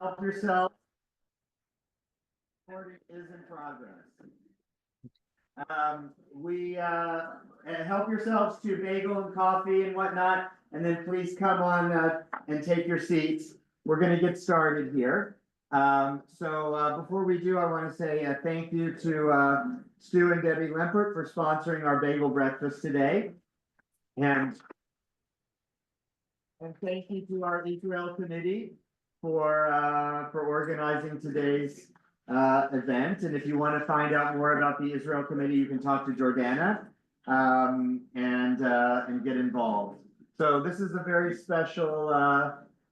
Help yourself. Recording is in progress. Help yourselves to bagel and coffee and whatnot, and then please come on and take your seats. We're going to get started here. Before we do, I want to say thank you to Stu and Debbie Lempert for sponsoring our bagel breakfast today, and thank you to our Israel committee for organizing today's event. And if you want to find out more about the Israel Committee, you can talk to Jordana and get involved. So this is a very special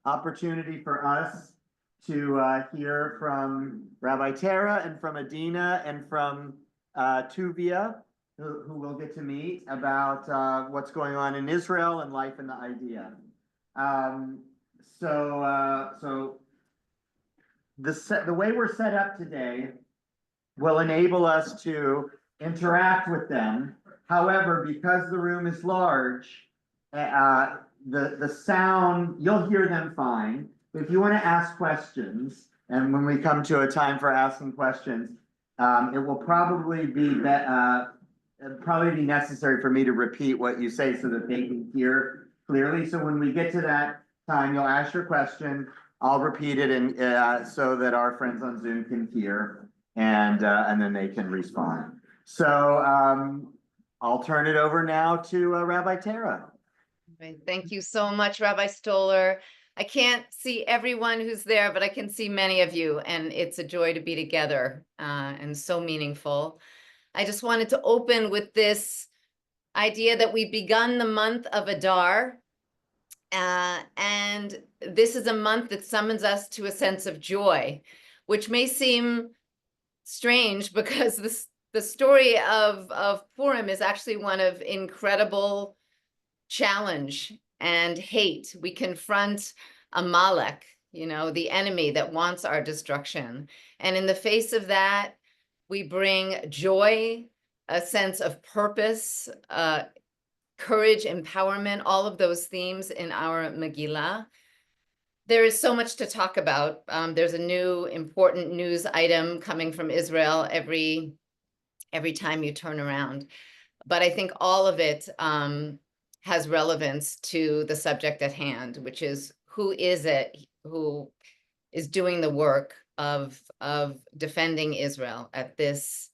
opportunity for us to hear from Rabbi Tara and from Adina and from Tuvia, who we'll get to meet about what's going on in Israel and life in the idea. The way we're set up today will enable us to interact with them. However, because the room is large, the sound, you'll hear them fine. But if you want to ask questions, and when we come to a time for asking questions, it will probably be necessary for me to repeat what you say so that they can hear clearly. So when we get to that time, you'll ask your question. I'll repeat it and so that our friends on Zoom can hear, and then they can respond. So I'll turn it over now to Rabbi Tara. Thank you so much, Rabbi Stoller. I can't see everyone who's there, but I can see many of you, and it's a joy to be together and so meaningful. I just wanted to open with this idea that we've begun the month of Adar, and this is a month that summons us to a sense of joy, which may seem strange because the story of Purim is actually one of incredible challenge and hate. We confront Amalek, the enemy that wants our destruction. And in the face of that, we bring joy, a sense of purpose, courage, empowerment, all of those themes in our Megillah. There is so much to talk about. There's a new important news item coming from Israel every time you turn around. But I think all of it has relevance to the subject at hand, which is who is it who is doing the work of defending Israel at this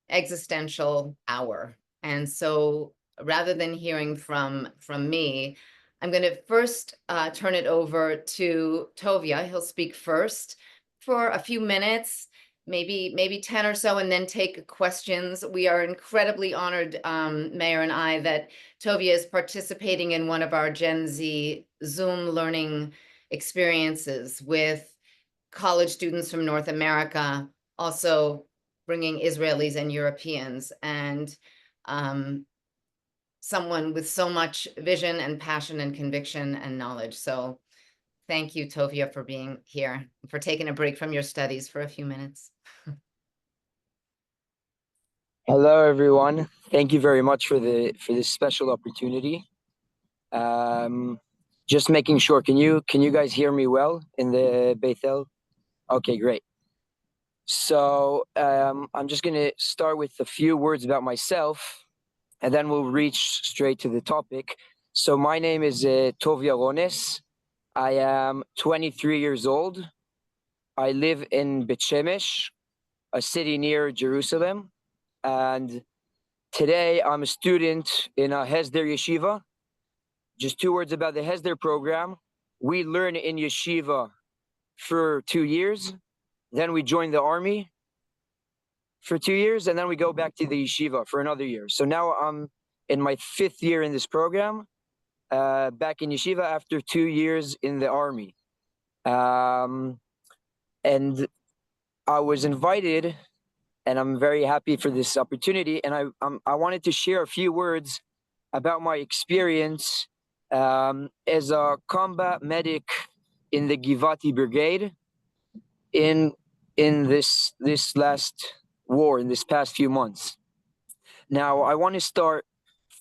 existential hour. And so rather than hearing from me, I'm going to first turn it over to Tovia. He'll speak first for a few minutes, maybe 10 or so, and then take questions. We are incredibly honored, Mayor and I, that Tovia is participating in one of our Gen Z Zoom learning experiences with college students from North America, also bringing Israelis and Europeans, and someone with so much vision and passion and conviction and knowledge. So thank you, Tovia, for being here, for taking a break from your studies for a few minutes. Hello, everyone. Thank you very much for this special opportunity. Just making sure, can you guys hear me well in the Beth-El? Okay, great. So I'm just going to start with a few words about myself, and then we'll reach straight to the topic. So my name is Tovia Rones. I am 23 years old. I live in Bet Shemesh, a city near Jerusalem. And today I'm a student in a Hesder Yeshiva. Just 2 words about the Hesder program. We learn in Yeshiva for 2 years. Then we join the army for 2 years. And then we go back to the Yeshiva for another year. So now I'm in my 5th year in this program, back in Yeshiva after 2 years in the army. And I was invited, and I'm very happy for this opportunity. And I wanted to share a few words about my experience as a combat medic in the Givati Brigade in this last war, in this past few months. Now, I want to start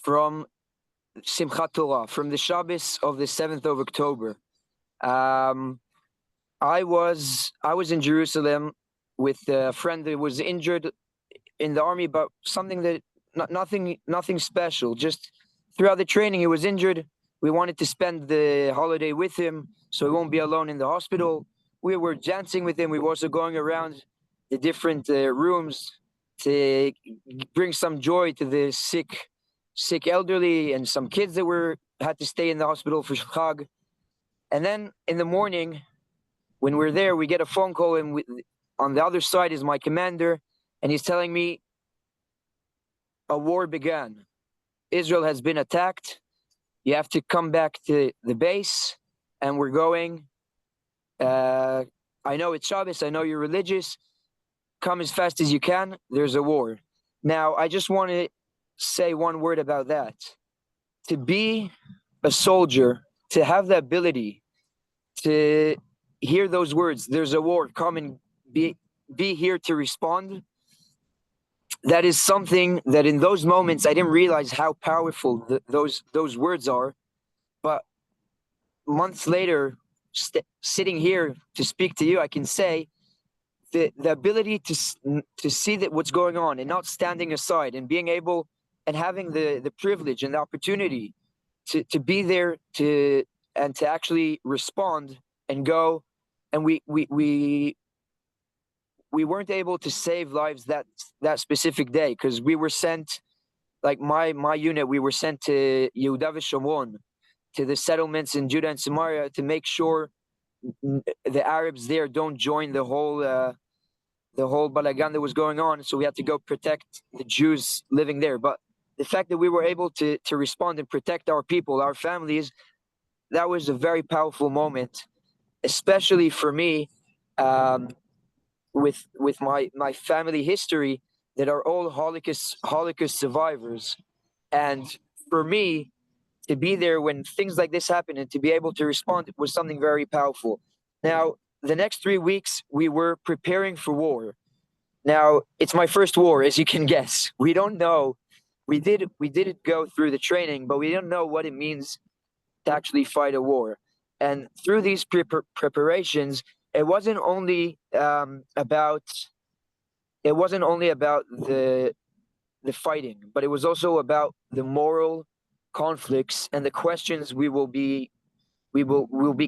from Simchat Torah, from the Shabbos of the 7th of October. I was in Jerusalem with a friend that was injured in the army, but something that nothing special. Just throughout the training, he was injured. We wanted to spend the holiday with him, so he won't be alone in the hospital. We were dancing with him. We were also going around the different rooms to bring some joy to the sick elderly and some kids that had to stay in the hospital for Chag. And then in the morning, when we're there, we get a phone call, and on the other side is my commander, and he's telling me a war began. Israel has been attacked. You have to come back to the base, and we're going. I know it's Shabbos. I know you're religious. Come as fast as you can. There's a war. Now, I just want to say one word about that. To be a soldier, to have the ability to hear those words, there's a war, come and be here to respond. That is something that in those moments I didn't realize how powerful those words are. But months later, sitting here to speak to you, I can say the ability to see that what's going on and not standing aside and being able and having the privilege and the opportunity to be there and to actually respond and go. And we weren't able to save lives that specific day because we were sent, like my unit, we were sent to Yehuda v'Shomron, to the settlements in Judah and Samaria, to make sure the Arabs there don't join the whole balagan that was going on. So we had to go protect the Jews living there. But the fact that we were able to respond and protect our people, our families, that was a very powerful moment, especially for me, with my family history that are all Holocaust survivors. And for me, to be there when things like this happen and to be able to respond was something very powerful. Now, the next 3 weeks, we were preparing for war. Now, it's my first war, as you can guess. We don't know. We did go through the training, but we don't know what it means to actually fight a war. And through these preparations, it wasn't only about the fighting, but it was also about the moral conflicts and the questions we will be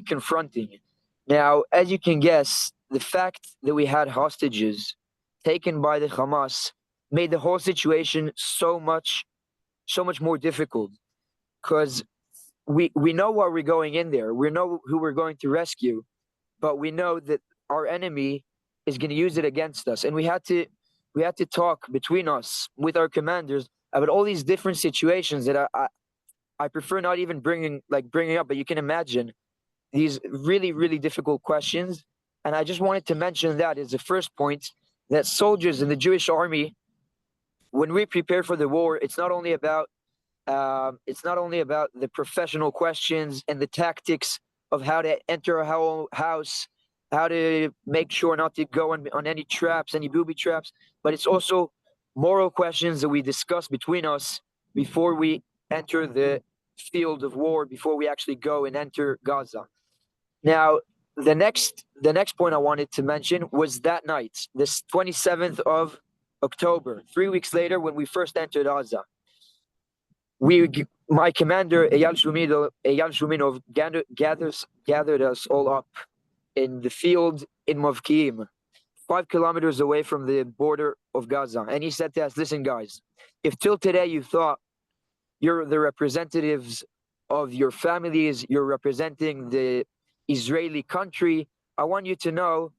confronting. Now, as you can guess, the fact that we had hostages taken by the Hamas made the whole situation so much more difficult, because we know why we're going in there. We know who we're going to rescue, but we know that our enemy is going to use it against us. And we had to talk between us with our commanders about all these different situations that I prefer not even bringing up, but you can imagine these really, really difficult questions. And I just wanted to mention that as the first point, that soldiers in the Jewish army, when we prepare for the war, it's not only about the professional questions and the tactics of how to enter a house, how to make sure not to go on any traps, any booby traps, but it's also moral questions that we discuss between us before we enter the field of war, before we actually go and enter Gaza. Now, the next point I wanted to mention was that night, this 27th of October, 3 weeks later, when we first entered Gaza. My commander, Eyal Shuminov, gathered us all up in the field in Mavkiim, 5 kilometers away from the border of Gaza. And he said to us, listen, guys, if till today you thought you're the representatives of your families, you're representing the Israeli country, I want you to know.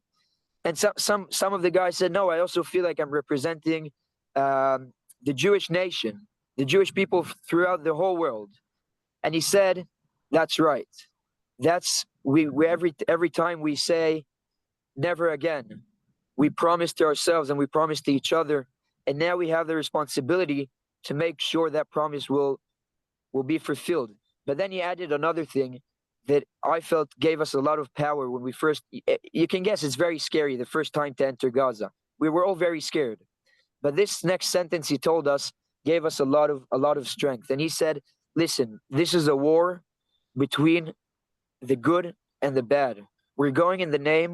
And some of the guys said, no, I also feel like I'm representing the Jewish nation, the Jewish people throughout the whole world. And he said, that's right. We every time we say never again, we promise to ourselves and we promise to each other. And now we have the responsibility to make sure that promise will be fulfilled. But then he added another thing that I felt gave us a lot of power when we first, you can guess it's very scary the first time to enter Gaza. We were all very scared. But this next sentence he told us gave us a lot of strength. And he said, listen, this is a war between the good and the bad. we're going in the name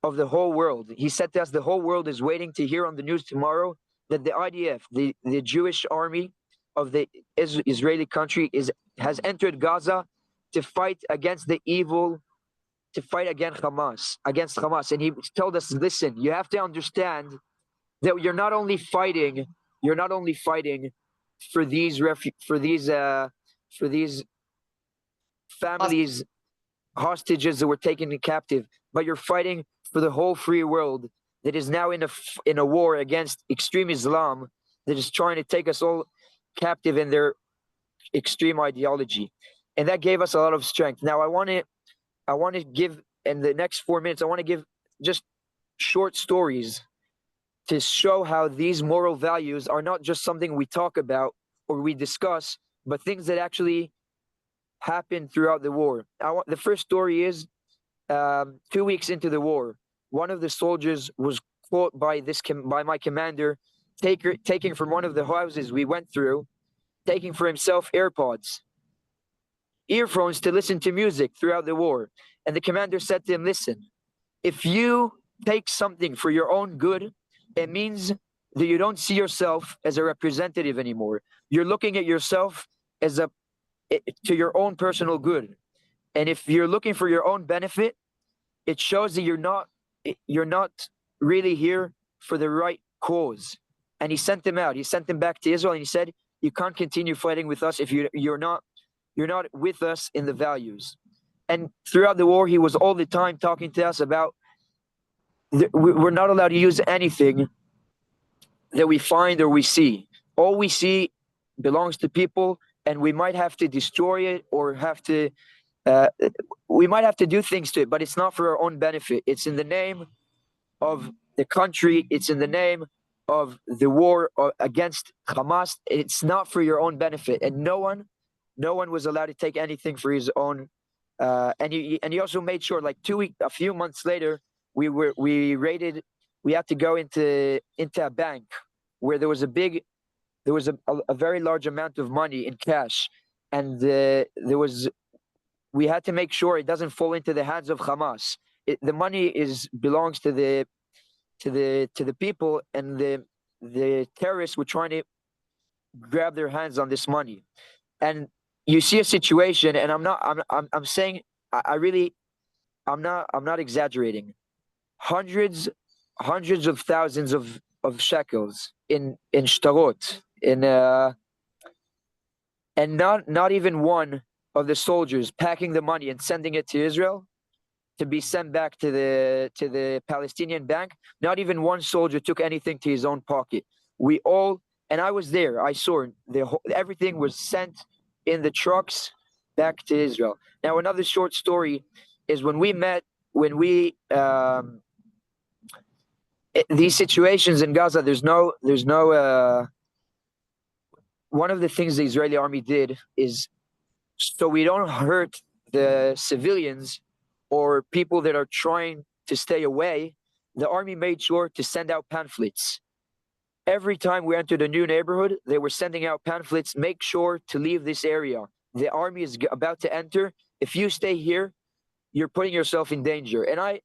of the whole world. He said to us, the whole world is waiting to hear on the news tomorrow that the IDF, the Jewish army of the Israeli country, has entered Gaza to fight against the evil, to fight against Hamas. And he told us, listen, you have to understand that you're not only fighting for these families, hostages that were taken captive, but you're fighting for the whole free world that is now in a war against extreme Islam that is trying to take us all captive in their extreme ideology. And that gave us a lot of strength. Now I want to give, in the next 4 minutes, I want to give just short stories to show how these moral values are not just something we talk about or we discuss, but things that actually happened throughout the war. The first story is 2 weeks into the war, one of the soldiers was caught by my commander, taking from one of the houses we went through, taking for himself earphones to listen to music throughout the war. And the commander said to him, listen, if you take something for your own good, it means that you don't see yourself as a representative anymore. You're looking at yourself as to your own personal good. And if you're looking for your own benefit, it shows that you're not really here for the right cause. And he sent him out. He sent him back to Israel, and he said, you can't continue fighting with us if you're not with us in the values. And throughout the war, he was all the time talking to us about we're not allowed to use anything that we find or we see. All we see belongs to people, and we might have to destroy it or we might have to do things to it, but it's not for our own benefit. It's in the name of the country. It's in the name of the war against Hamas. It's not for your own benefit. And no one was allowed to take anything for his own. And he also made sure, like a few months later, we had to go into a bank where there was a very large amount of money in cash, and we had to make sure it doesn't fall into the hands of Hamas. The money belongs to the people, and the terrorists were trying to grab their hands on this money. And you see a situation, and I'm saying, I'm not exaggerating. Hundreds of thousands of shekels in shtarot, and not even one of the soldiers packing the money and sending it to Israel to be sent back to the Palestinian bank. Not even one soldier took anything to his own pocket. And I was there. I saw everything was sent in the trucks back to Israel. Now, another short story is these situations in Gaza, there's no one of the things the Israeli army did is, so we don't hurt the civilians or people that are trying to stay away, the army made sure to send out pamphlets. Every time we entered a new neighborhood, they were sending out pamphlets, make sure to leave this area. The army is about to enter. If you stay here, you're putting yourself in danger. And I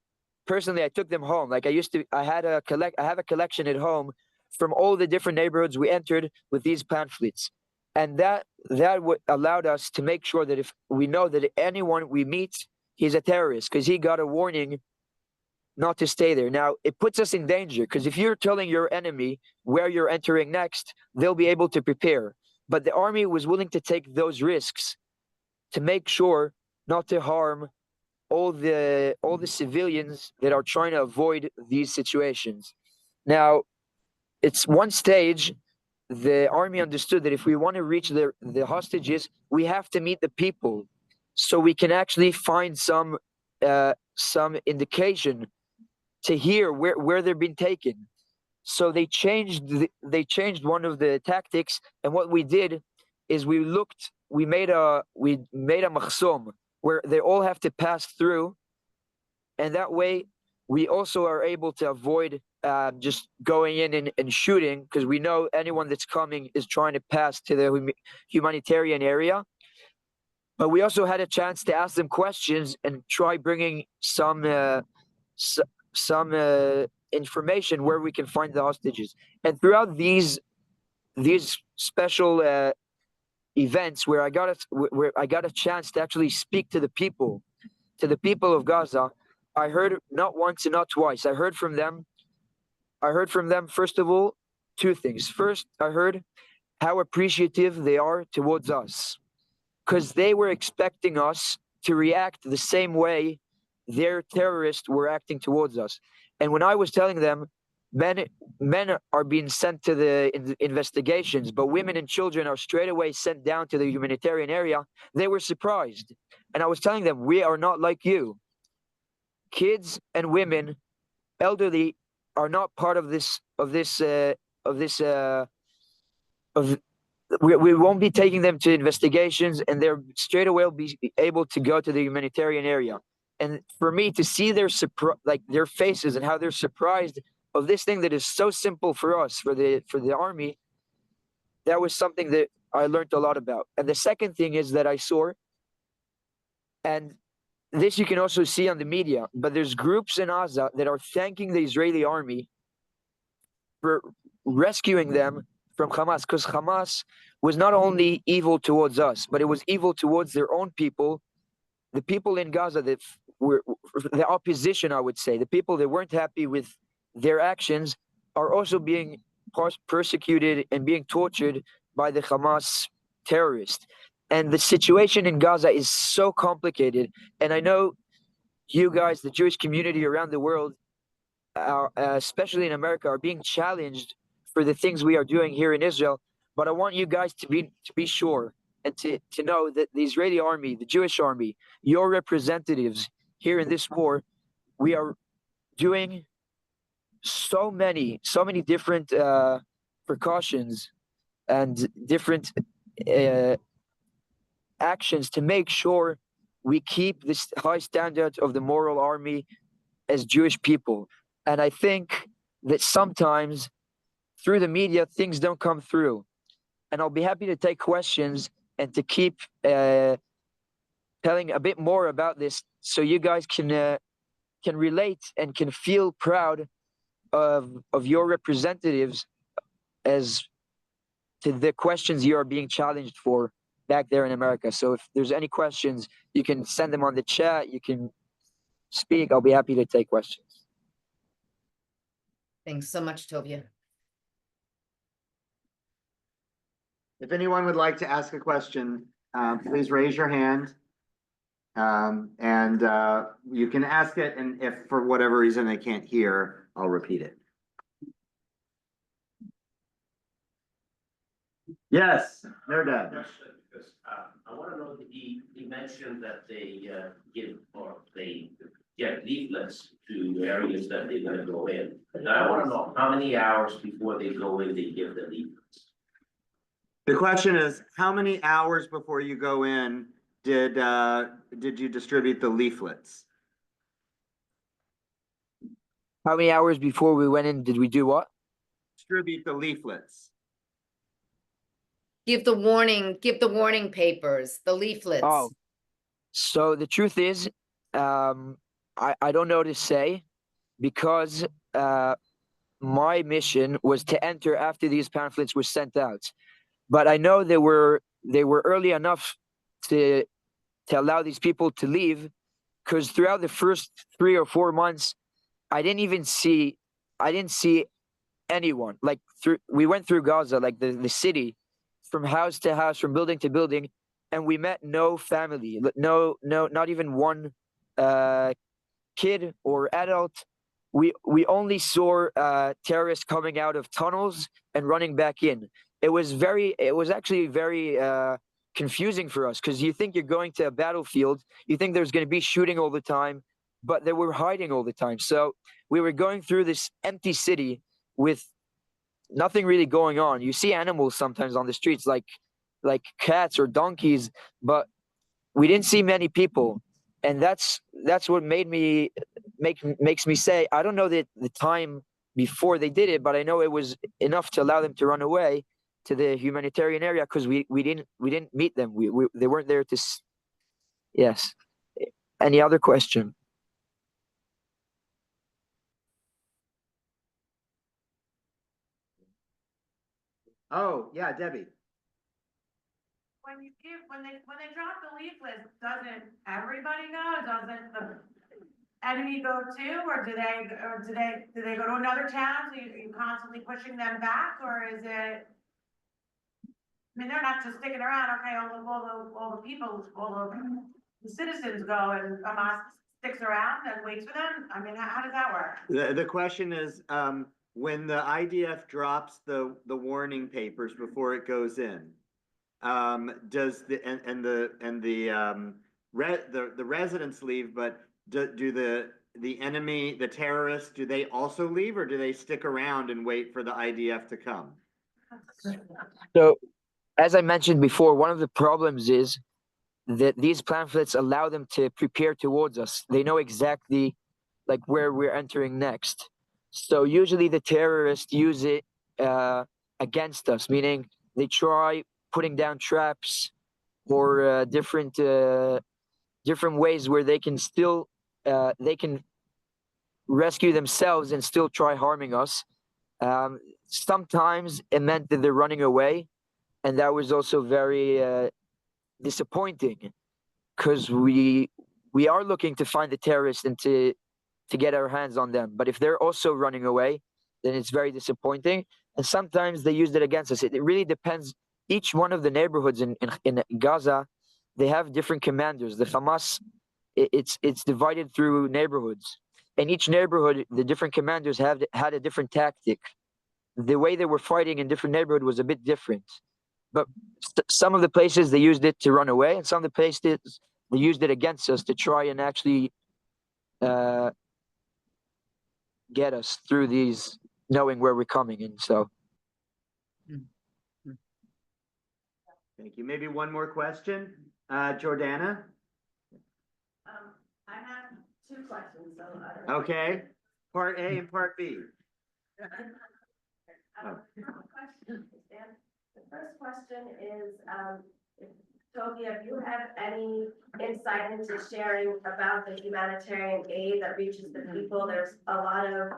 took them home. Like I have a collection at home from all the different neighborhoods we entered with these pamphlets. And that allowed us to make sure that if we know that anyone we meet, he's a terrorist, because he got a warning not to stay there. Now, it puts us in danger, because if you're telling your enemy where you're entering next, they'll be able to prepare. But the army was willing to take those risks to make sure not to harm all the civilians that are trying to avoid these situations. Now, it's one stage, the army understood that if we want to reach the hostages, we have to meet the people, so we can actually find some indication to hear where they're being taken. So they changed one of the tactics, and what we did is we made a machsom where they all have to pass through, and that way we also are able to avoid just going in and shooting, because we know anyone that's coming is trying to pass to the humanitarian area. but we also had a chance to ask them questions and try bringing some information where we can find the hostages. And throughout these special events where I got a chance to actually speak to the people of Gaza, I heard not once and not twice. I heard from them. First of all, two things. First, I heard how appreciative they are towards us, because they were expecting us to react the same way their terrorists were acting towards us. And when I was telling them, men are being sent to the investigations, but women and children are straight away sent down to the humanitarian area, they were surprised. And I was telling them, we are not like you. Kids and women, elderly, are not part of this. We won't be taking them to investigations, and they're straight away will be able to go to the humanitarian area. And for me to see their their faces and how they're surprised of this thing that is so simple for us, for the army, that was something that I learned a lot about. And the second thing is that I saw, and this you can also see on the media, but there's groups in Gaza that are thanking the Israeli army for rescuing them from Hamas, because Hamas was not only evil towards us, but it was evil towards their own people, the people in Gaza that were the opposition, I would say, the people that weren't happy with their actions are also being persecuted and being tortured by the Hamas terrorists. And the situation in Gaza is so complicated. And I know you guys, the Jewish community around the world, especially in America, are being challenged for the things we are doing here in Israel. But I want you guys to be sure and to know that the Israeli army, the Jewish army, your representatives here in this war, we are doing so many different precautions and different actions to make sure we keep this high standard of the moral army as Jewish people. And I think that sometimes through the media, things don't come through. And I'll be happy to take questions and to keep telling a bit more about this, so you guys can relate and can feel proud of your representatives as to the questions you are being challenged for back there in America. So if there's any questions, you can send them on the chat. You can speak. I'll be happy to take questions. Thanks so much, Tovia. If anyone would like to ask a question, please raise your hand. And you can ask it, and if for whatever reason they can't hear, I'll repeat it. Yes, they're done. Because I want to know, he mentioned that they give or they get leaflets to areas that they're going to go in. And I want to know how many hours before they go in they give the leaflets. The question is, how many hours before you go in did you distribute the leaflets? How many hours before we went in did we do what? Distribute the leaflets. Give the warning papers, the leaflets. Oh, so the truth is, I don't know to say, because my mission was to enter after these pamphlets were sent out. But I know they were early enough to allow these people to leave, because throughout the first 3 or 4 months, I didn't see anyone. Like we went through Gaza, like the city, from house to house, from building to building, and we met no family, no, not even one kid or adult. We only saw terrorists coming out of tunnels and running back in. It was actually very confusing for us, because you think you're going to a battlefield, you think there's going to be shooting all the time, but they were hiding all the time. So we were going through this empty city with nothing really going on. You see animals sometimes on the streets, like cats or donkeys, but we didn't see many people. And that's what makes me say, I don't know the time before they did it, but I know it was enough to allow them to run away to the humanitarian area, because we didn't meet them. They weren't there to Yes. Any other question? Oh, yeah, Debbie. When they drop the leaflet, doesn't everybody go? Doesn't the enemy go too? Or do they go to another town? So you constantly pushing them back, or is it? I mean, they're not just sticking around, okay, all the people, the citizens go and Hamas sticks around and waits for them? I mean, how does that work? The question is, when the IDF drops the warning papers before it goes in, does the, the residents leave, but do the enemy, the terrorists, do they also leave, or do they stick around and wait for the IDF to come? So, as I mentioned before, one of the problems is that these pamphlets allow them to prepare towards us. They know exactly like where we're entering next. So usually the terrorists use it against us, meaning they try putting down traps or different ways where they can still they can rescue themselves and still try harming us. Sometimes it meant that they're running away, and that was also very disappointing because we are looking to find the terrorists and to get our hands on them. But if they're also running away, then it's very disappointing. And sometimes they use it against us. It really depends. Each one of the neighborhoods in Gaza, they have different commanders. The Hamas, it's divided through neighborhoods. And each neighborhood, the different commanders had a different tactic. The way they were fighting in different neighborhood was a bit different. But some of the places they used it to run away, and some of the places they used it against us to try and actually get us through these, knowing where we're coming. And so, Thank you. Maybe one more question, Jordana? I have two questions, so. Okay, part A and part B. The first question is, Toby, if you have any insight into sharing about the humanitarian aid that reaches the people, there's a lot of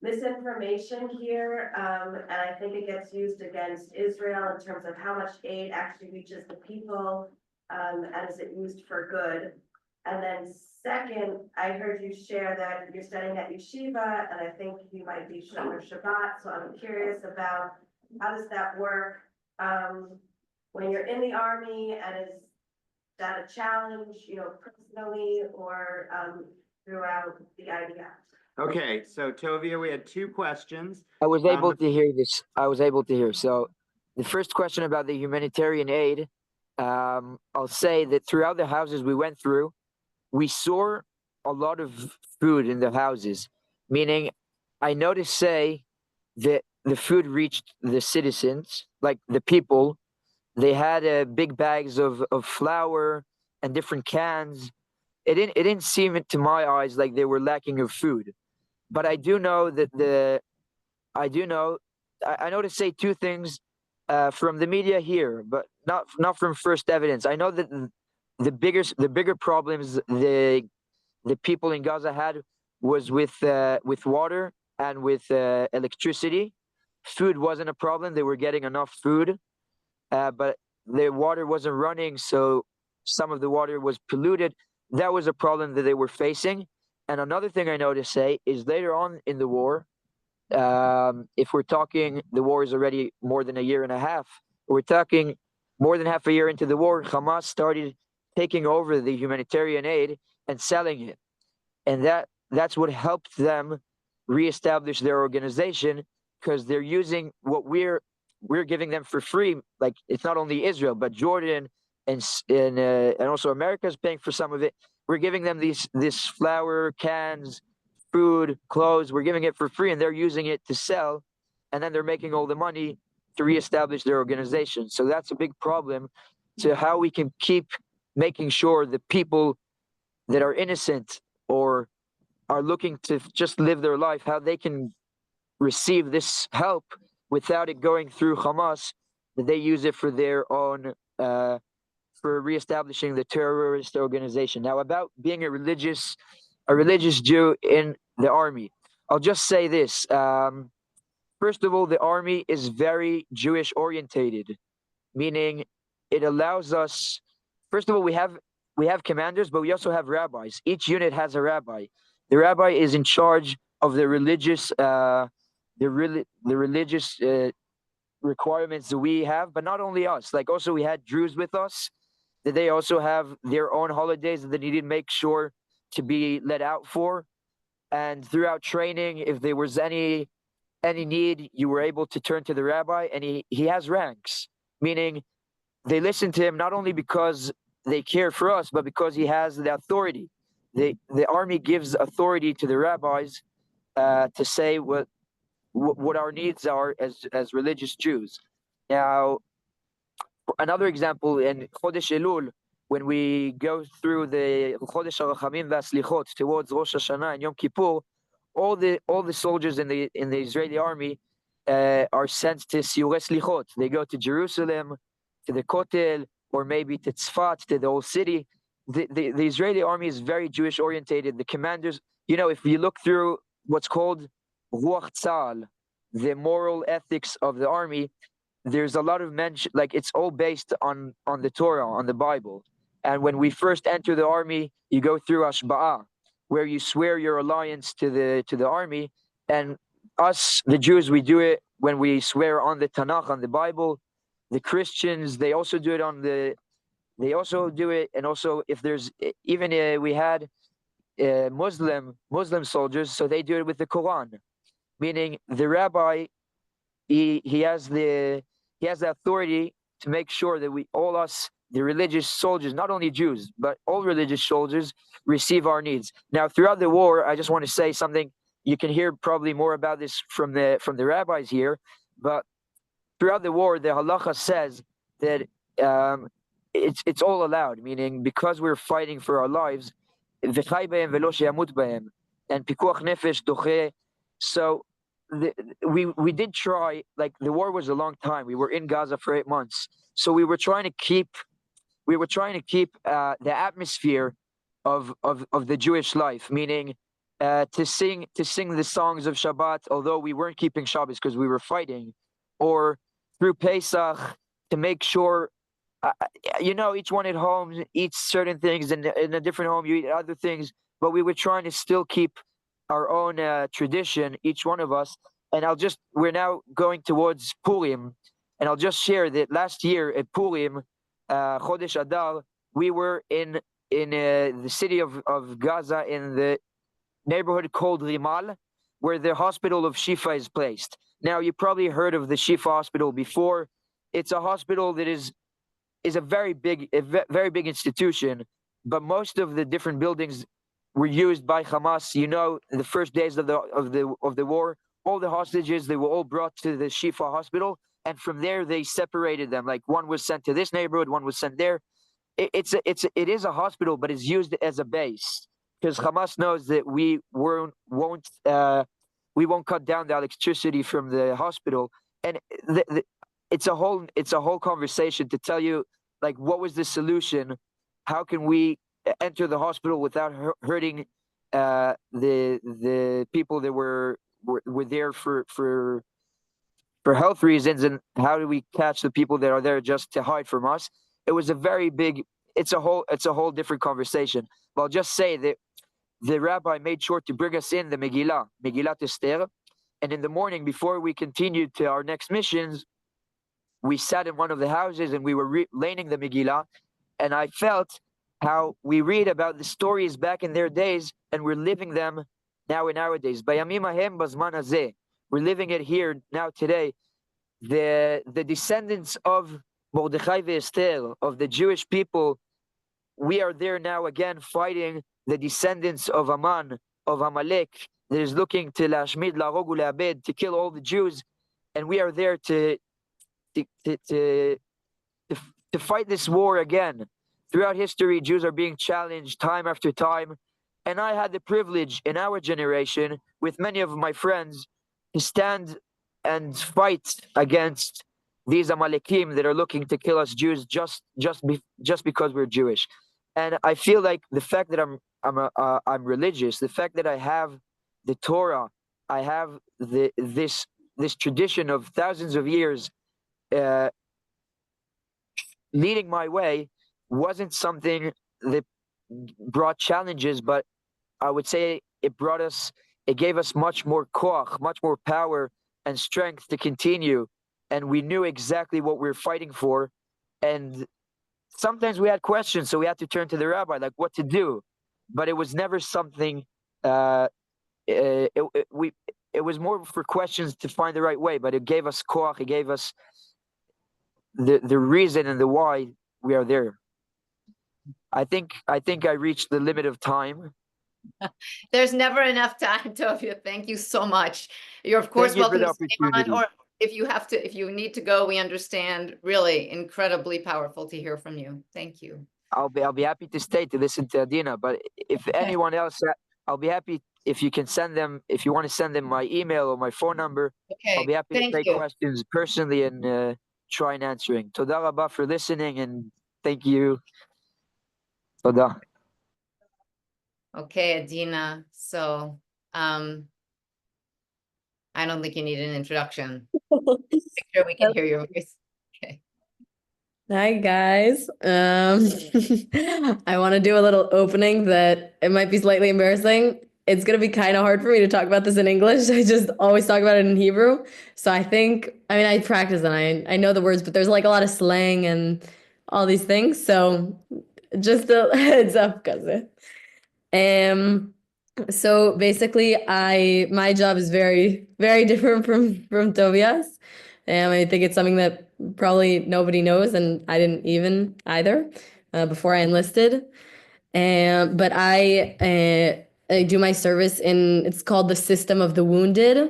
misinformation here, and I think it gets used against Israel in terms of how much aid actually reaches the people, and is it used for good? And then second, I heard you share that you're studying at yeshiva, and I think you might be shomer Shabbat, so I'm curious about how does that work when you're in the army, and is that a challenge, personally or throughout the IDF? Okay, so Tovia, we had two questions. I was able to hear this. I was able to hear. So, the first question about the humanitarian aid, I'll say that throughout the houses we went through, we saw a lot of food in the houses, meaning I noticed, say, that the food reached the citizens, like the people. They had big bags of flour and different cans. It didn't seem to my eyes like they were lacking of food. But I do know that I know to say two things from the media here, but not from first evidence. I know that the bigger problems the people in Gaza had was with water and with electricity. Food wasn't a problem; they were getting enough food, but the water wasn't running, so some of the water was polluted. That was a problem that they were facing. And another thing I know to say is later on in the war, if we're talking, the war is already more than a year and a half. We're talking more than half a year into the war, Hamas started taking over the humanitarian aid and selling it. And that's what helped them reestablish their organization, because they're using what we're giving them for free. Like, it's not only Israel, but Jordan and also America is paying for some of it. We're giving them this flour, cans, food, clothes. We're giving it for free, and they're using it to sell, and then they're making all the money to reestablish their organization. So that's a big problem to how we can keep making sure the people that are innocent or are looking to just live their life, how they can receive this help without it going through Hamas, that they use it for their own for reestablishing the terrorist organization. Now, about being a religious Jew in the army, I'll just say this. First of all, the army is very Jewish orientated, meaning it allows us. First of all, we have commanders, but we also have rabbis. Each unit has a rabbi. The rabbi is in charge of the religious, religious requirements that we have, but not only us. Like also, we had Druze with us. That they also have their own holidays that they need to make sure to be let out for. And throughout training, if there was any need, you were able to turn to the rabbi, and he has ranks, meaning they listen to him not only because they care for us, but because he has the authority. The army gives authority to the rabbis to say what our needs are as religious Jews. Now, another example in Chodesh Elul, when we go through the Chodesh HaRachamim VaSlichot towards Rosh Hashanah and Yom Kippur, all the soldiers in the Israeli army are sent to Siyurei Slichot. They go to Jerusalem, to the Kotel, or maybe to Tzfat, to the old city. The Israeli army is very Jewish orientated. The commanders, if you look through what's called Ruach Tzahal, the moral ethics of the army, there's a lot of mention, like it's all based on the Torah, on the Bible. And when we first enter the army, you go through Ashba'ah, where you swear your alliance to the army. And us, the Jews, we do it when we swear on the Tanakh, on the Bible. The Christians, they also do it and also if there's even we had Muslim soldiers, so they do it with the Quran, meaning the rabbi, he has the authority to make sure that the religious soldiers, not only Jews, but all religious soldiers, receive our needs. Now, throughout the war, I just want to say something. You can hear probably more about this from the rabbis here, but throughout the war, the halacha says that it's all allowed, meaning because we're fighting for our lives, and pikuach nefesh doche. So we did try, like the war was a long time. We were in Gaza for 8 months, so we were trying to keep the atmosphere of the Jewish life, meaning to sing the songs of Shabbat, although we weren't keeping Shabbos because we were fighting, or through Pesach to make sure, each one at home eats certain things, and in a different home you eat other things, but we were trying to still keep our own tradition, each one of us. And we're now going towards Purim, and I'll just share that last year at Purim, Chodesh Adar, we were in the city of Gaza, in the neighborhood called Rimal, where the hospital of Shifa is placed. Now, you probably heard of the Shifa hospital before. It's a hospital that is a very big institution, but most of the different buildings were used by Hamas. The first days of the war, all the hostages, they were all brought to the Shifa hospital, and from there they separated them. Like one was sent to this neighborhood, one was sent there. It is a hospital, but it's used as a base because Hamas knows that we won't cut down the electricity from the hospital, and it's a whole conversation to tell you, like, what was the solution? How can we enter the hospital without hurting the people that were there for health reasons, and how do we catch the people that are there just to hide from us? It was a very big. It's a whole different conversation. But I'll just say that the rabbi made sure to bring us in the Megillat Esther, and in the morning before we continued to our next missions, we sat in one of the houses and we were learning the Megillah, and I felt how we read about the stories back in their days, and we're living them now in our days. Bayamim hahem bazman hazeh. We're living it here now today. The descendants of Mordechai ve'Esther, of the Jewish people, we are there now again fighting the descendants of Aman, of Amalek, that is looking to lashmid, lahog u'le'abed, to kill all the Jews, and we are there to fight this war again. Throughout history, Jews are being challenged time after time, and I had the privilege in our generation, with many of my friends, to stand and fight against these Amalekim that are looking to kill us Jews just because we're Jewish. And I feel like the fact that I'm religious, the fact that I have the Torah, I have this tradition of thousands of years uh, leading my way, wasn't something that brought challenges, but I would say it gave us much more koach, much more power and strength to continue. And we knew exactly what we were fighting for. And sometimes we had questions, so we had to turn to the rabbi, like what to do. But it was never something, it was more for questions to find the right way, but it gave us koach, it gave us the reason and the why we are there. I think I reached the limit of time. There's never enough time, Tovia. Thank you so much. You're of course Thank you for welcome the to stay on, opportunity. or if you need to go, we understand. Really incredibly powerful to hear from you. Thank you. I'll be happy to stay to listen to Adina, but if anyone else, I'll be happy if you can send them, if you want to send them my email or my phone number, I'll Okay, be happy to thank take you. questions personally and try and answering. Toda rabba for listening and thank you. Toda. Okay, Adina. So, I don't think you need an introduction. Make sure we can hear your voice. Okay. Hi guys. I want to do a little opening that it might be slightly embarrassing. It's gonna be kind of hard for me to talk about this in English. I just always talk about it in Hebrew. So I mean, I practice and I know the words, but there's like a lot of slang and all these things. So just a heads up, cousin. So basically, my job is very, very different from Tobias. I think it's something that probably nobody knows, and I didn't even either before I enlisted. But I do my service in, it's called the System of the Wounded.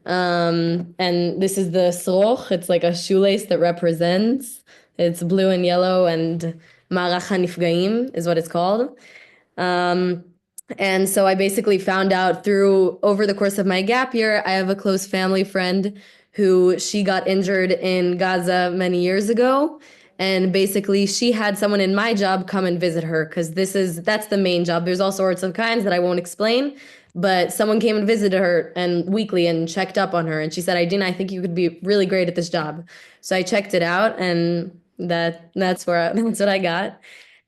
And this is the sroch. It's like a shoelace that represents. It's blue and yellow, and Marach HaNifgaim is what it's called. And so I basically found out over the course of my gap year, I have a close family friend who she got injured in Gaza many years ago. And basically she had someone in my job come and visit her because that's the main job. There's all sorts of kinds that I won't explain, but someone came and visited her and weekly and checked up on her. And she said, Idina, I think you could be really great at this job. So I checked it out and that's what I got.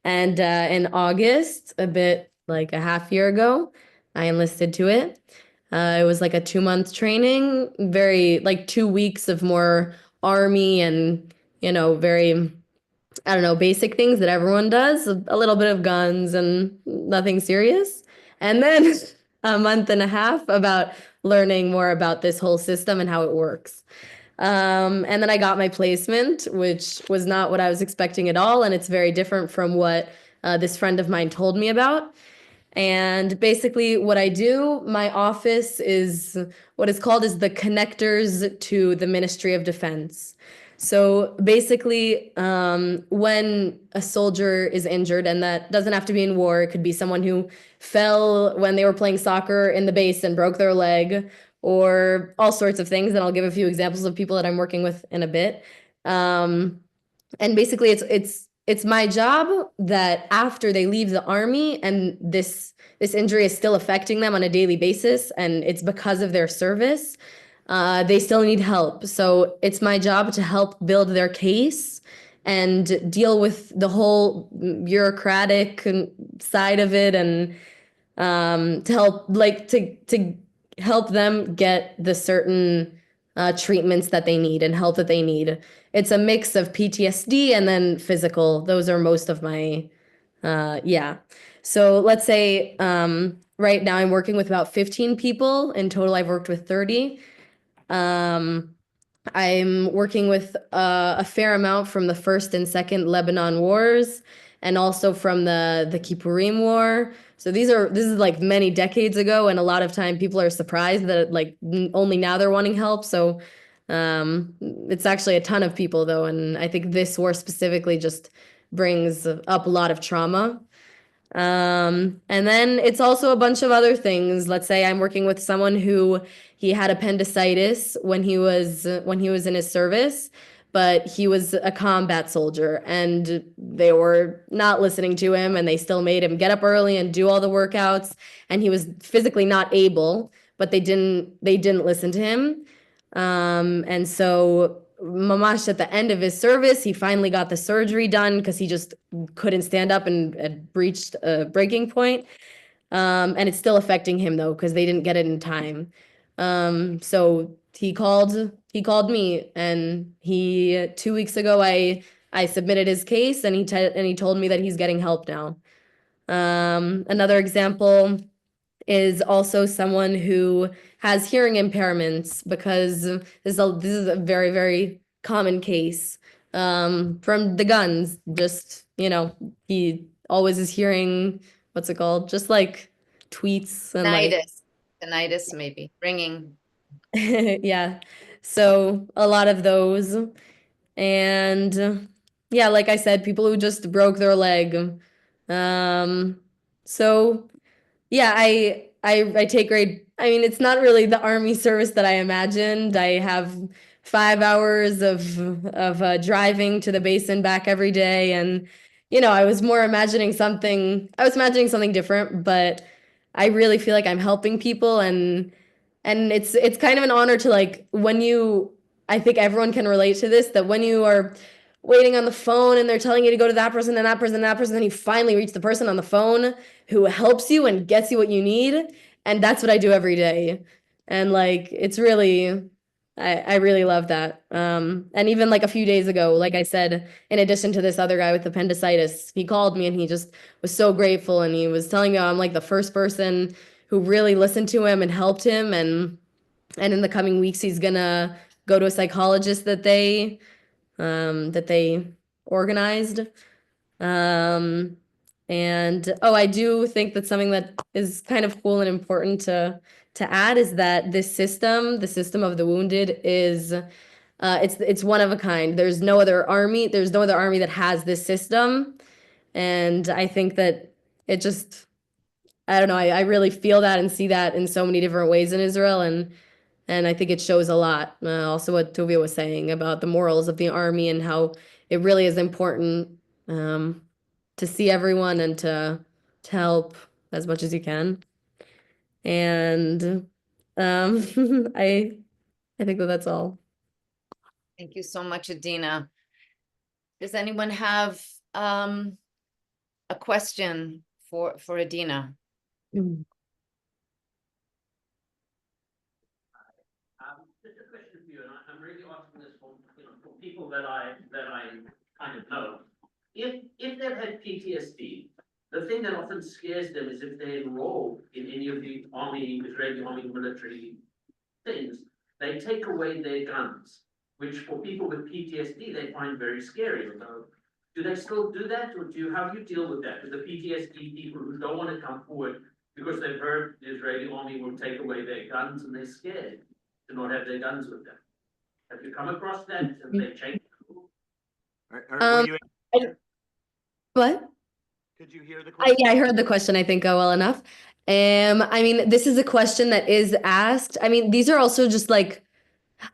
And in August, a bit like a half year ago, I enlisted to it. It was like a 2-month training, very like 2 weeks of more army and, very, I don't know, basic things that everyone does, a little bit of guns and nothing serious. And then a month and a half about learning more about this whole system and how it works. And then I got my placement, which was not what I was expecting at all. And it's very different from what this friend of mine told me about. And basically what I do, my office is what is called is the connectors to the Ministry of Defense. So basically, when a soldier is injured, and that doesn't have to be in war, it could be someone who fell when they were playing soccer in the base and broke their leg, or all sorts of things. And I'll give a few examples of people that I'm working with in a bit. And basically it's my job that after they leave the army and this injury is still affecting them on a daily basis and it's because of their service, they still need help. So it's my job to help build their case and deal with the whole bureaucratic side of it, and to help them get the certain treatments that they need and help that they need. It's a mix of PTSD and then physical. Those are most of my, yeah. So let's say right now I'm working with about 15 people. In total, I've worked with 30. I'm working with a fair amount from the first and second Lebanon wars, and also from the Kippurim War. So this is like many decades ago, and a lot of time people are surprised that like only now they're wanting help. So it's actually a ton of people though, and I think this war specifically just brings up a lot of trauma. And then it's also a bunch of other things. Let's say I'm working with someone who he had appendicitis when he was in his service, but he was a combat soldier and they were not listening to him and they still made him get up early and do all the workouts and he was physically not able, but they didn't listen to him. And so Mamash at the end of his service, he finally got the surgery done because he just couldn't stand up and had breached a breaking point. And it's still affecting him though, because they didn't get it in time. So he called me and 2 weeks ago I submitted his case and he told me that he's getting help now. Another example is also someone who has hearing impairments because this is a very, very common case from the guns. Just, he always is hearing, what's it called? Just like tweets and like, Tinnitus maybe, ringing. yeah. So a lot of those. And yeah, like I said, people who just broke their leg. So yeah, I take great. I mean, it's not really the army service that I imagined. I have 5 hours of driving to the base and back every day, and I was more imagining something. I was imagining something different, but I really feel like I'm helping people, and it's kind of an honor to like when you. I think everyone can relate to this. That when you are waiting on the phone and they're telling you to go to that person and that person and that person, then you finally reach the person on the phone who helps you and gets you what you need. And that's what I do every day. And like, it's really, I really love that. And even like a few days ago, like I said, in addition to this other guy with appendicitis, he called me and he just was so grateful. And he was telling me I'm like the first person who really listened to him and helped him. And in the coming weeks, he's gonna go to a psychologist that they organized. Um, and I do think that something that is kind of cool and important to add is that this system, the system of the wounded, is it's one of a kind. There's no other army. There's no other army that has this system, and I think that it just I don't know. I really feel that and see that in so many different ways in Israel, and I think it shows a lot. Also, what Tovia was saying about the morals of the army and how it really is important to see everyone and to help as much as you can. And I think that that's all. Thank you so much, Adina. Does anyone have a question for Adina? Just a question for you, and I'm really asking this for people that I kind of know. If they've had PTSD, the thing that often scares them is if they enroll in any of the Israeli army military things, they take away their guns, which for people with PTSD, they find very scary. Do they still do that, or how do you deal with that? Do the PTSD people who don't want to come forward because they've heard the Israeli army will take away their guns and they're scared to not have their guns with them? Have you come across that and they change? Were you, What? could you hear the question? Yeah, I heard the question, I think, well enough. I mean, this is a question that is asked. I mean, these are also just like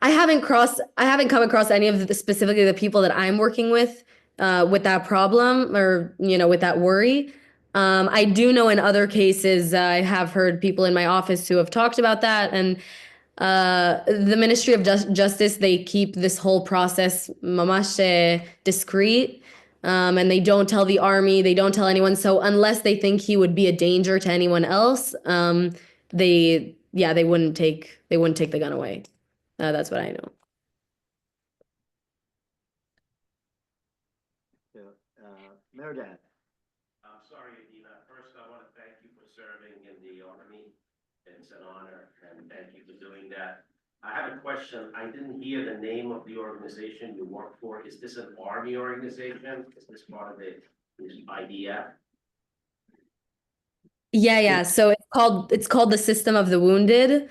I haven't come across any of specifically the people that I'm working with that problem or with that worry. I do know in other cases I have heard people in my office who have talked about that, and the Ministry of Justice, they keep this whole process mamash discreet. And they don't tell the army, they don't tell anyone. So unless they think he would be a danger to anyone else, they wouldn't take the gun away. That's what I know. Meredith. I'm sorry, Adina. First, I want to thank you for serving in the army. It's an honor, and thank you for doing that. I have a question. I didn't hear the name of the organization you work for. Is this an army organization? Is this part of the IDF? Yeah. So it's called the System of the Wounded.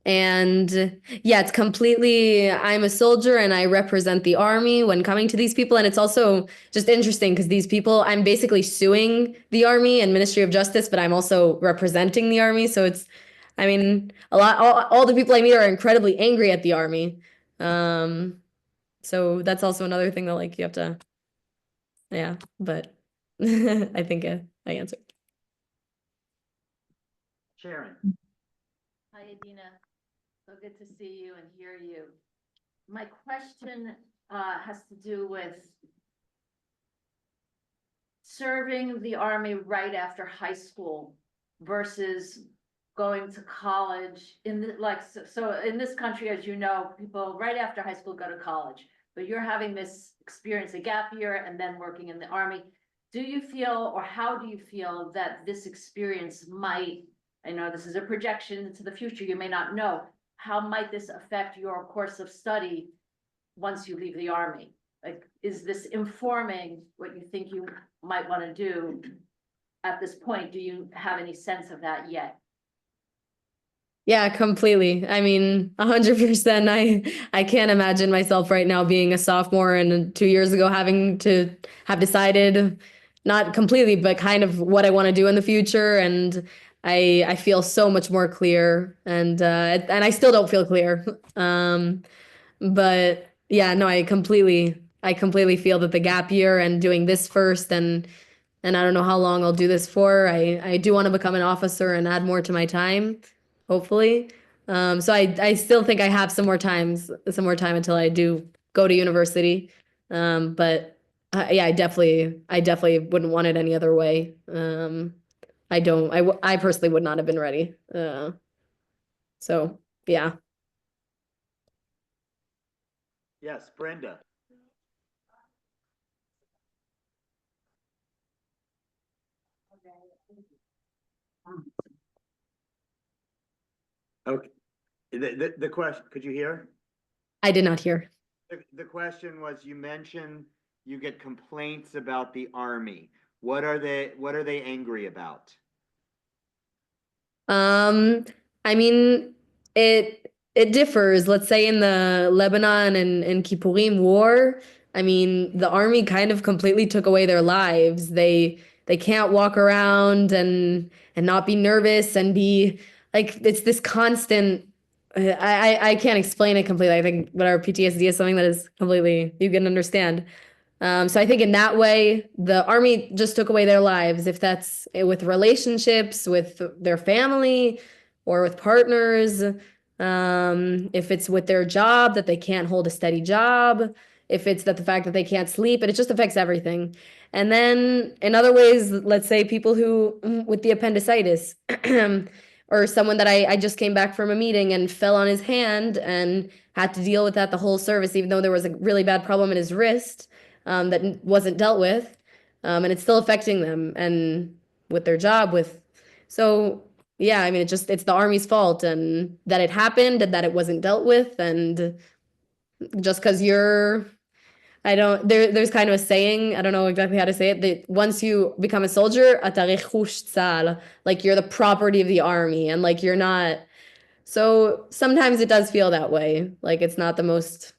And yeah, it's completely, I'm a soldier and I represent the army when coming to these people. And it's also just interesting because these people, I'm basically suing the army and Ministry of Justice, but I'm also representing the army. So I mean, all the people I meet are incredibly angry at the army. So that's also another thing that like you have to, yeah, but I think I answered. Sharon. Hi, Adina. So good to see you and hear you. My question has to do with serving the Army right after high school versus going to college in the, like, so in this country, as you know, people right after high school go to college, but you're having this experience, a gap year, and then working in the Army. Do you feel, or how do you feel that this experience might, I know this is a projection into the future, you may not know, how might this affect your course of study once you leave the Army? Like, is this informing what you think you might want to do at this point? Do you have any sense of that yet? Yeah, completely. I mean, 100%. I can't imagine myself right now being a sophomore and 2 years ago having to have decided, not completely, but kind of what I want to do in the future. And I feel so much more clear, and I still don't feel clear. But yeah, no, I completely feel that the gap year and doing this first, and I don't know how long I'll do this for. I do want to become an officer and add more to my time, hopefully. So I still think I have some more time until I do go to university. But yeah, I definitely wouldn't want it any other way. I personally would not have been ready. So yeah. Yes, Brenda. Okay, the question, could you hear? I did not hear. The question was, you mentioned you get complaints about the Army. What are they angry about? I mean, it differs. Let's say in the Lebanon and Kippurim war, I mean, the army kind of completely took away their lives. They can't walk around and not be nervous and be like, it's this constant. I can't explain it completely. I think whatever PTSD is something that is completely you can understand. So I think in that way, the army just took away their lives. If that's with relationships, with their family, or with partners, if it's with their job, that they can't hold a steady job, if it's that the fact that they can't sleep, and it just affects everything. And then in other ways, let's say people who with the appendicitis, or someone that I just came back from a meeting and fell on his hand and had to deal with that the whole service, even though there was a really bad problem in his wrist that wasn't dealt with, and it's still affecting them and with their job. So yeah, I mean, it's the army's fault, and that it happened and that it wasn't dealt with, and just because there's kind of a saying, I don't know exactly how to say it, that once you become a soldier, אתה רכוש צה"ל, like you're the property of the army, and like you're not. So sometimes it does feel that way, like it's not the most,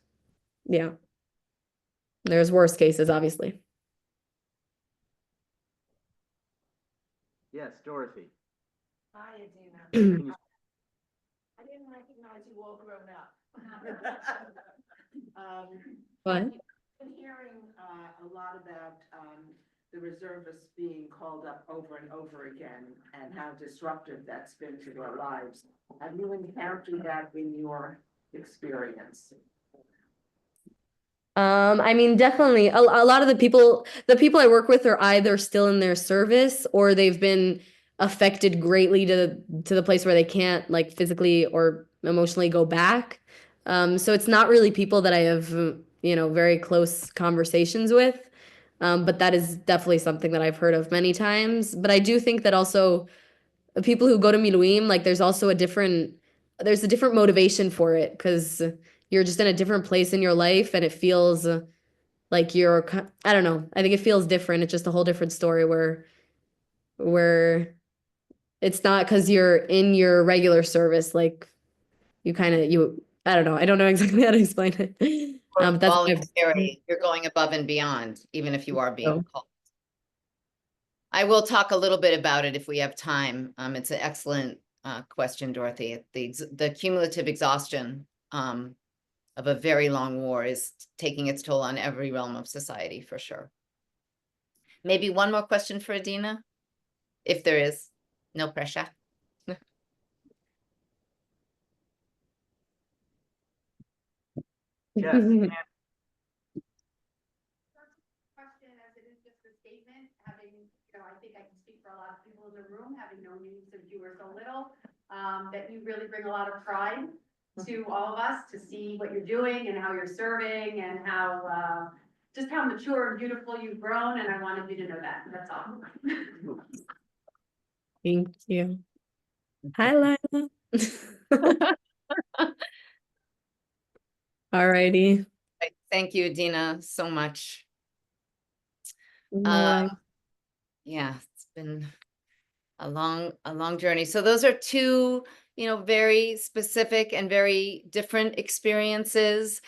yeah. There's worse cases, obviously. Yes, Dorothy. Hi, Adina. I didn't recognize you all grown up. What? I've been hearing a lot about the reservists being called up over and over again and how disruptive that's been to their lives. Have you encountered that in your experience? I mean, definitely a lot of the people I work with are either still in their service or they've been affected greatly to the place where they can't like physically or emotionally go back. So it's not really people that I have, very close conversations with. But that is definitely something that I've heard of many times. But I do think that also people who go to Miluim, like there's a different motivation for it because you're just in a different place in your life and it feels like I don't know. I think it feels different. It's just a whole different story where it's not because you're in your regular service, like I don't know. I don't know exactly how to explain it. But that's what Voluntary, you're going above and beyond, even if you are being So. called. I will talk a little bit about it if we have time. It's an excellent question, Dorothy. The cumulative exhaustion of a very long war is taking its toll on every realm of society, for sure. Maybe one more question for Adina, if there is. No pressure. Yes. Question, as it is just a statement, having, I think I can speak for a lot of people in the room, having known you since you were so little, that you really bring a lot of pride to all of us to see what you're doing and how you're serving and how, just how mature and beautiful you've grown, and I wanted you to know that, that's all. Thank you. Hi, Lila. Alrighty. Thank you, Adina, so much. No, Yeah, it's been a long journey. So those are two, very specific and very different experiences.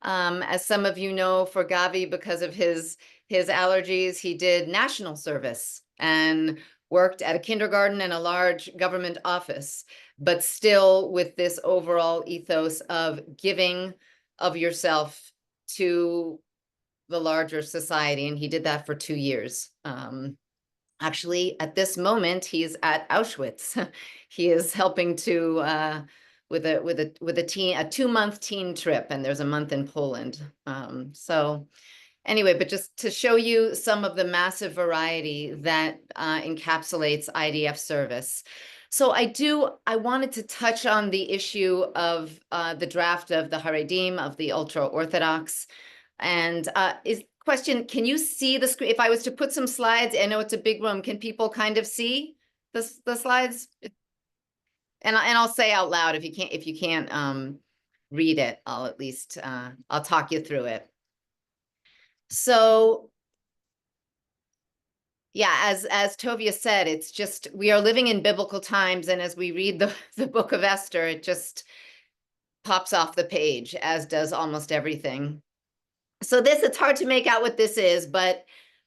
As some of you know, for Gavi, because of his allergies, he did national service and worked at a kindergarten and a large government office, but still with this overall ethos of giving of yourself to the larger society. And he did that for 2 years. Actually, at this moment, he's at Auschwitz. He is helping to with a 2-month teen trip, and there's a month in Poland. So anyway, but just to show you some of the massive variety that encapsulates IDF service. So I wanted to touch on the issue of the draft of the Haredim, of the ultra-Orthodox. And question, can you see the screen? If I was to put some slides, I know it's a big room, can people kind of see the slides? And I'll say out loud, if you can't read it, I'll at least I'll talk you through it. So yeah, as Tovia said, it's just, we are living in biblical times, and as we read the book of Esther, it just pops off the page, as does almost everything. So it's hard to make out what this is, but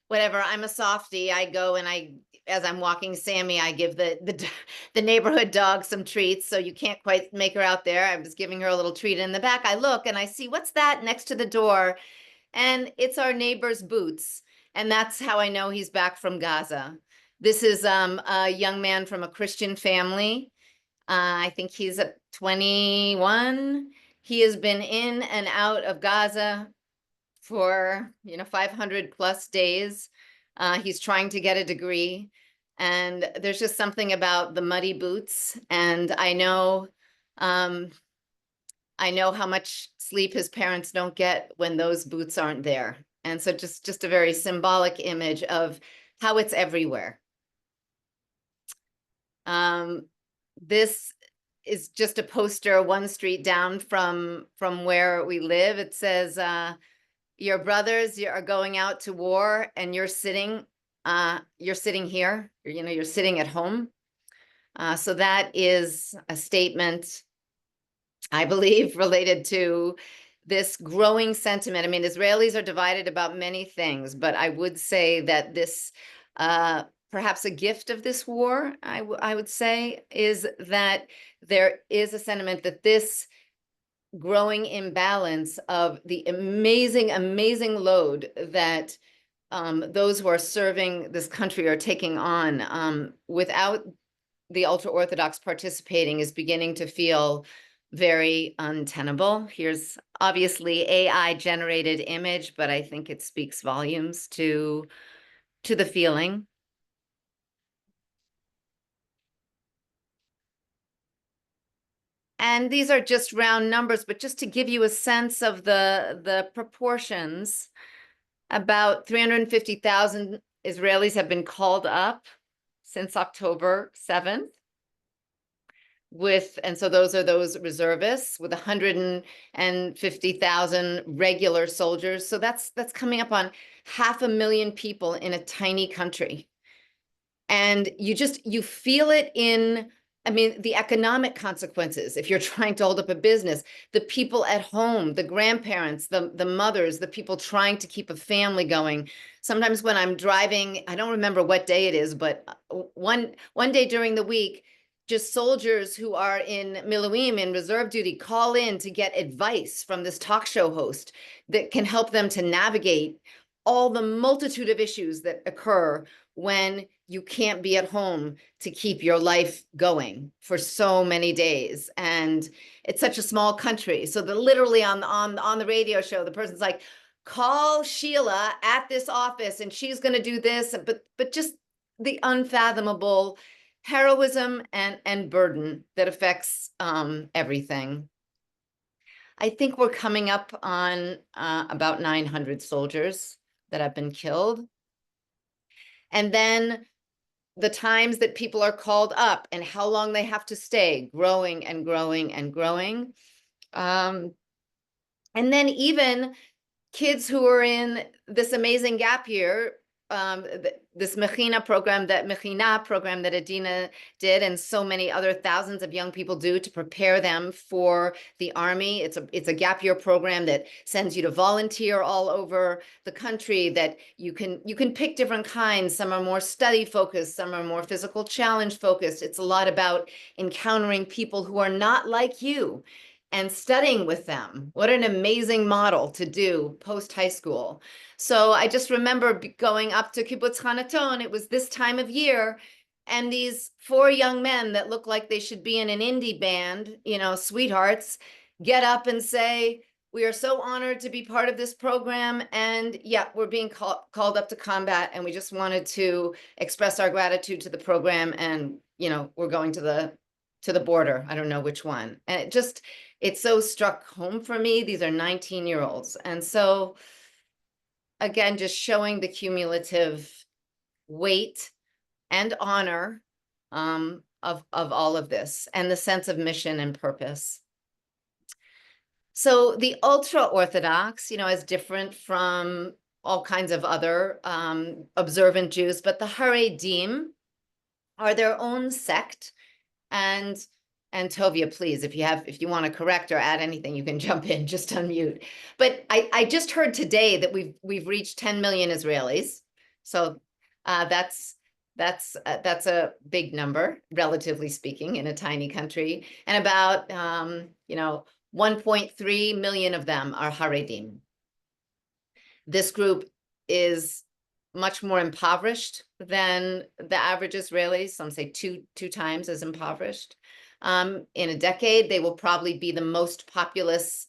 whatever, I'm a softie. I go and as I'm walking Sammy, I give the neighborhood dog some treats. So you can't quite make her out there. I was giving her a little treat in the back. I look and I see, what's that next to the door? And it's our neighbor's boots. And that's how I know he's back from Gaza. This is a young man from a Christian family. I think he's 21. He has been in and out of Gaza for 500 plus days. He's trying to get a degree, and there's just something about the muddy boots. And I know how much sleep his parents don't get when those boots aren't there. And so just a very symbolic image of how it's everywhere. This is just a poster 1 street down from where we live. It says, your brothers are going out to war, and you're sitting here, you're sitting at home. So that is a statement, I believe, related to this growing sentiment. I mean, Israelis are divided about many things, but I would say that this, perhaps a gift of this war, I would say, is that there is a sentiment that this growing imbalance of the amazing load that those who are serving this country are taking on without the ultra-Orthodox participating is beginning to feel very untenable. Here's obviously AI generated image, but I think it speaks volumes to the feeling. And these are just round numbers, but just to give you a sense of the proportions, about 350,000 Israelis have been called up since October 7th. And so those are those reservists, with 150,000 regular soldiers. So that's coming up on 500,000 people in a tiny country. And you feel it in, I mean, the economic consequences. If you're trying to hold up a business, the people at home, the grandparents, the mothers, the people trying to keep a family going. Sometimes when I'm driving, I don't remember what day it is, but one day during the week, just soldiers who are in Miluim, in reserve duty, call in to get advice from this talk show host that can help them to navigate all the multitude of issues that occur when you can't be at home to keep your life going for so many days. And it's such a small country. So literally on the radio show, the person's like, call Sheila at this office and she's going to do this, but just the unfathomable heroism and burden that affects everything. I think we're coming up on about 900 soldiers that have been killed. And then the times that people are called up and how long they have to stay, growing and growing and growing. And then even kids who are in this amazing gap year, this Mechina program that Adina did, and so many other thousands of young people do to prepare them for the Army. It's a gap year program that sends you to volunteer all over the country, that you can pick different kinds. Some are more study focused, some are more physical challenge focused. It's a lot about encountering people who are not like you and studying with them. What an amazing model to do post high school. So I just remember going up to Kibbutz Hanaton. It was this time of year, and these 4 young men that look like they should be in an indie band, you know, sweethearts, get up and say, we are so honored to be part of this program, and yeah, we're being called up to combat, and we just wanted to express our gratitude to the program, and you know, we're going to the border. I don't know which one. And it so struck home for me. These are 19-year-olds. And so again, just showing the cumulative weight and honor of all of this, and the sense of mission and purpose. So the ultra-Orthodox, you know, is different from all kinds of other observant Jews, but the Haredim are their own sect. And Tovia, please, if you want to correct or add anything, you can jump in, just unmute. But I just heard today that we've reached 10 million Israelis. So that's a big number, relatively speaking, in a tiny country. And about 1.3 million of them are Haredim. This group is much more impoverished than the average Israelis. Some say two times as impoverished. In a decade, they will probably be the most populous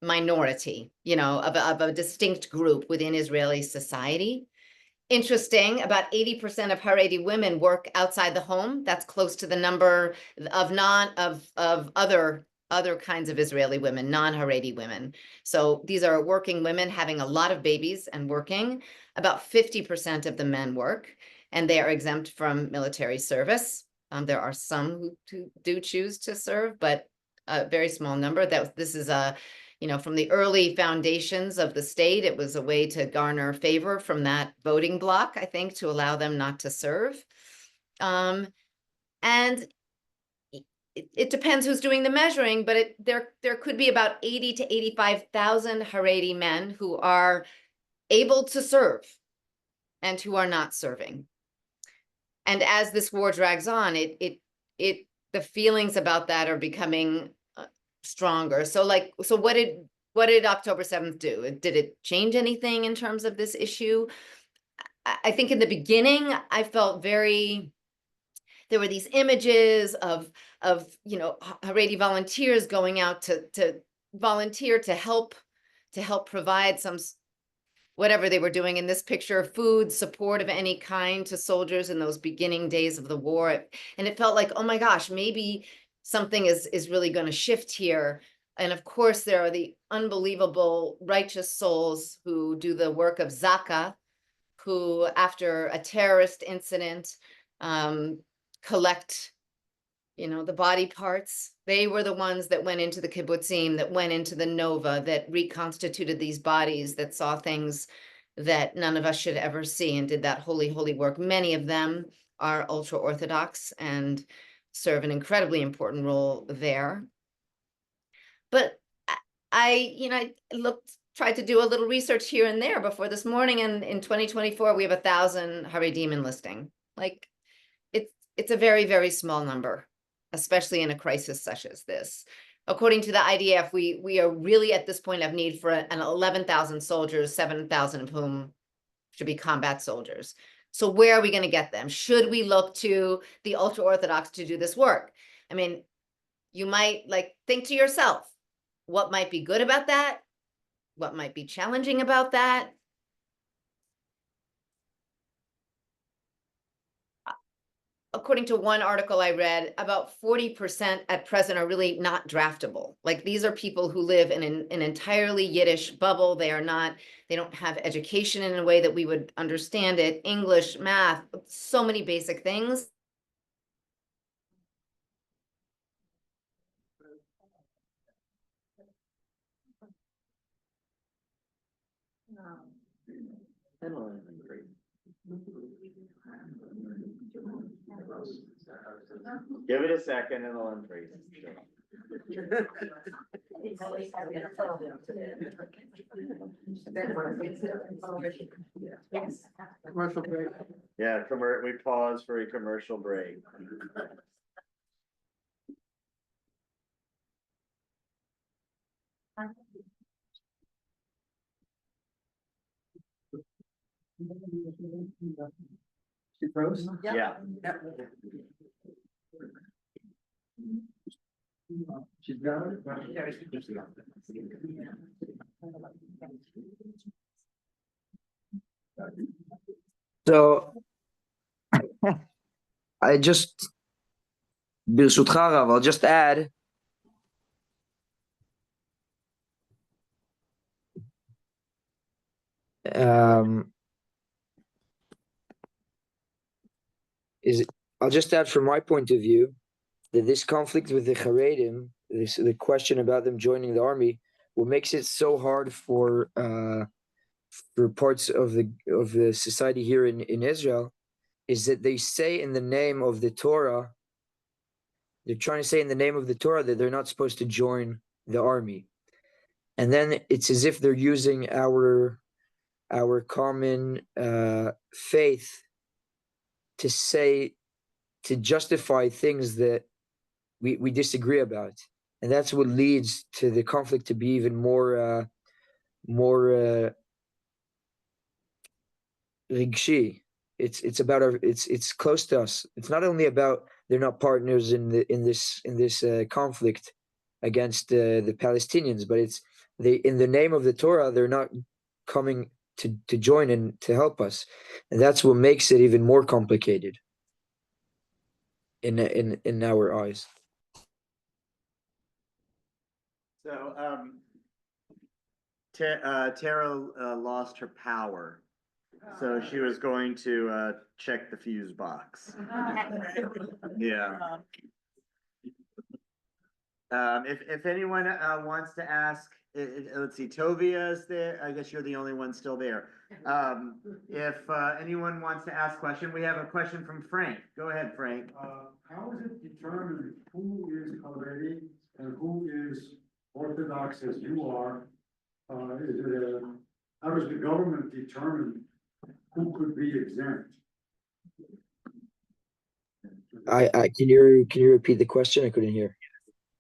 minority, you know, of a distinct group within Israeli society. Interesting, about 80% of Haredi women work outside the home. That's close to the number of other kinds of Israeli women, non-Haredi women. So these are working women having a lot of babies and working. About 50% of the men work, and they are exempt from military service. There are some who do choose to serve, but a very small number. This is from the early foundations of the state, it was a way to garner favor from that voting bloc, I think, to allow them not to serve. And it depends who's doing the measuring, but there could be about 80 to 85,000 Haredi men who are able to serve and who are not serving. And as this war drags on, the feelings about that are becoming stronger. So what did October 7th do? Did it change anything in terms of this issue? I think in the beginning, I felt there were these images of Haredi volunteers going out to volunteer to help provide some, whatever they were doing in this picture, food, support of any kind to soldiers in those beginning days of the war. And it felt like, oh my gosh, maybe something is really going to shift here. And of course, there are the unbelievable righteous souls who do the work of Zaka, who after a terrorist incident collect the body parts. They were the ones that went into the kibbutzim, that went into the Nova, that reconstituted these bodies, that saw things that none of us should ever see, and did that holy, holy work. Many of them are ultra-Orthodox and serve an incredibly important role there. But I tried to do a little research here and there before this morning, and in 2024, we have 1,000 Haredim enlisting. Like, it's a very, very small number. especially in a crisis such as this. According to the IDF, we are really at this point of need for an 11,000 soldiers, 7,000 of whom should be combat soldiers. So where are we going to get them? Should we look to the ultra-Orthodox to do this work? I mean, you might think to yourself, what might be good about that? What might be challenging about that? According to one article I read, about 40% at present are really not draftable. Like, these are people who live in an entirely Yiddish bubble. They don't have education in a way that we would understand it, English, math, so many basic things. Give it a second and it'll unfreeze. Commercial break. Yeah, we pause for a commercial break. She froze? Yeah. She's got it. So I just, ברשותך הרב, I'll just add I'll just add from my point of view that this conflict with the Haredim, the question about them joining the army, what makes it so hard for parts of the society here in Israel is that they say in the name of the Torah, they're trying to say in the name of the Torah that they're not supposed to join the army. And then it's as if they're using our common faith to justify things that we disagree about. And that's what leads to the conflict to be even more rigshi. It's about it's close to us. It's not only about they're not partners in this conflict against the Palestinians, but it's in the name of the Torah they're not coming to join and to help us, and that's what makes it even more complicated in our eyes. So, Tara lost her power, so she was going to check the fuse box. Yeah. If anyone wants to ask, let's see, Tovia is there. I guess you're the only one still there. If anyone wants to ask a question, we have a question from Frank. Go ahead, Frank. How is it determined who is Haredi and who is Orthodox as you are? How does the government determine who could be exempt? Can you repeat the question? I couldn't hear.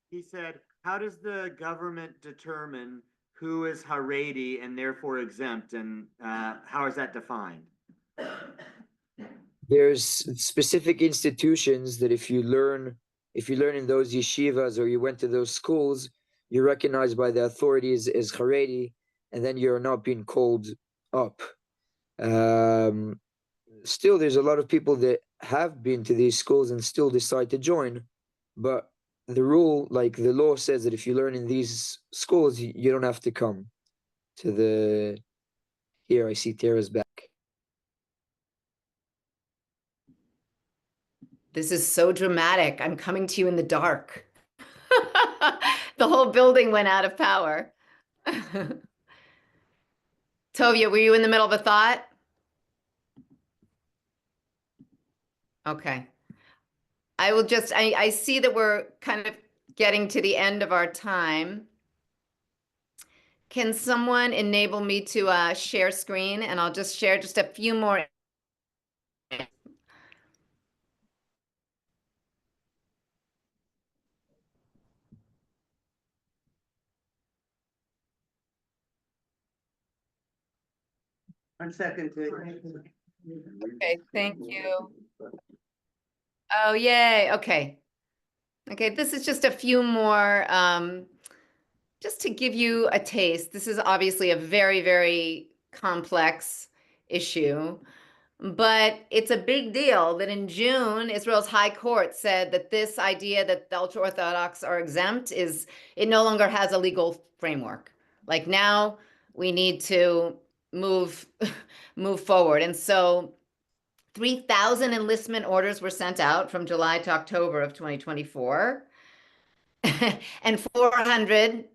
He said, how does the government determine who is Haredi and therefore exempt, and how is that defined? There's specific institutions that if you learn in those yeshivas or you went to those schools, you're recognized by the authorities as Haredi, and then you're not being called up. Still, there's a lot of people that have been to these schools and still decide to join, but the rule, like the law, says that if you learn in these schools, you don't have to come to the. Here, I see Tara's back. This is so dramatic. I'm coming to you in the dark. The whole building went out of power. Tovia, were you in the middle of a thought? Okay. I see that we're kind of getting to the end of our time. Can someone enable me to share screen, and I'll just share just a few more. On second. Okay, thank you. Oh, yay, okay. Okay, this is just a few more, just to give you a taste. This is obviously a very, very complex issue, but it's a big deal that in June, Israel's High Court said that this idea that the ultra-Orthodox are exempt it no longer has a legal framework. Like now, we need to move forward. And so 3,000 enlistment orders were sent out from July to October of 2024. And 400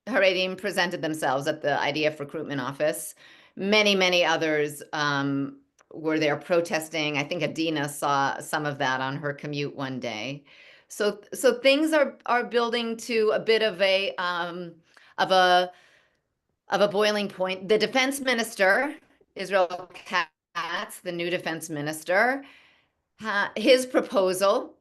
Haredim presented themselves at the IDF recruitment office. Many, many others were there protesting. I think Adina saw some of that on her commute one day. So things are building to a bit of a boiling point. The defense minister, Israel Katz, the new defense minister, his proposal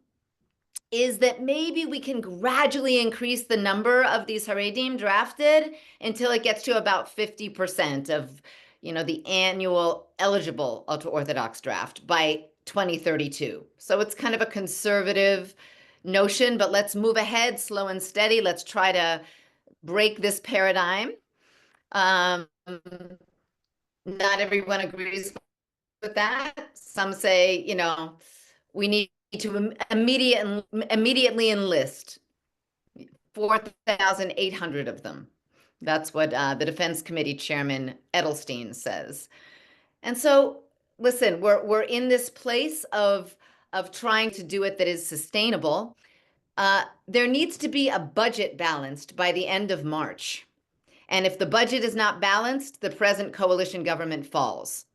is that maybe we can gradually increase the number of these Haredim drafted until it gets to about 50% of, the annual eligible ultra-Orthodox draft by 2032. So it's kind of a conservative notion, but let's move ahead slow and steady. Let's try to break this paradigm. Not everyone agrees with that. Some say, we need to immediately enlist 4,800 of them. That's what the Defense Committee Chairman Edelstein says. And so, listen, we're in this place of trying to do it that is sustainable. There needs to be a budget balanced by the end of March. And if the budget is not balanced, the present coalition government falls.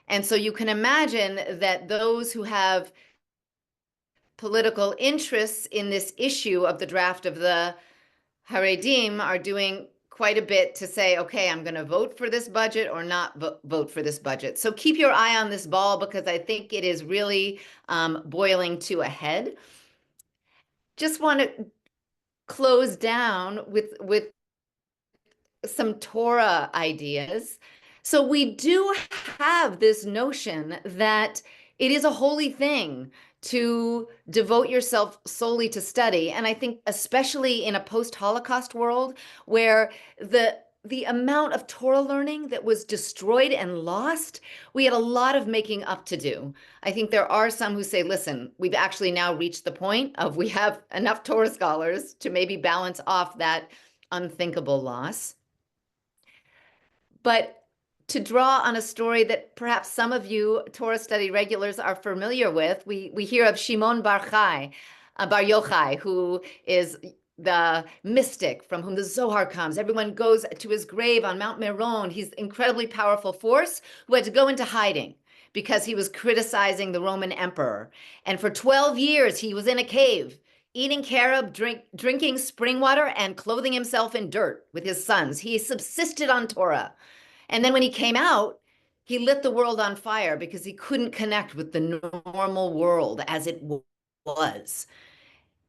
And so you can imagine that those who have political interests in this issue of the draft of the Haredim are doing quite a bit to say, okay, I'm going to vote for this budget or not vote for this budget. So keep your eye on this ball because I think it is really boiling to a head. Just want to close down with some Torah ideas. So we do have this notion that it is a holy thing to devote yourself solely to study. And I think especially in a post-Holocaust world where the amount of Torah learning that was destroyed and lost, we had a lot of making up to do. I think there are some who say, listen, we've actually now reached the point of we have enough Torah scholars to maybe balance off that unthinkable loss. But to draw on a story that perhaps some of you Torah study regulars are familiar with, we hear of Shimon Bar Yochai, who is the mystic from whom the Zohar comes. Everyone goes to his grave on Mount Meron. He's an incredibly powerful force who had to go into hiding because he was criticizing the Roman emperor. And for 12 years, he was in a cave, eating carob, drinking spring water, and clothing himself in dirt with his sons. He subsisted on Torah. And then when he came out, he lit the world on fire because he couldn't connect with the normal world as it was.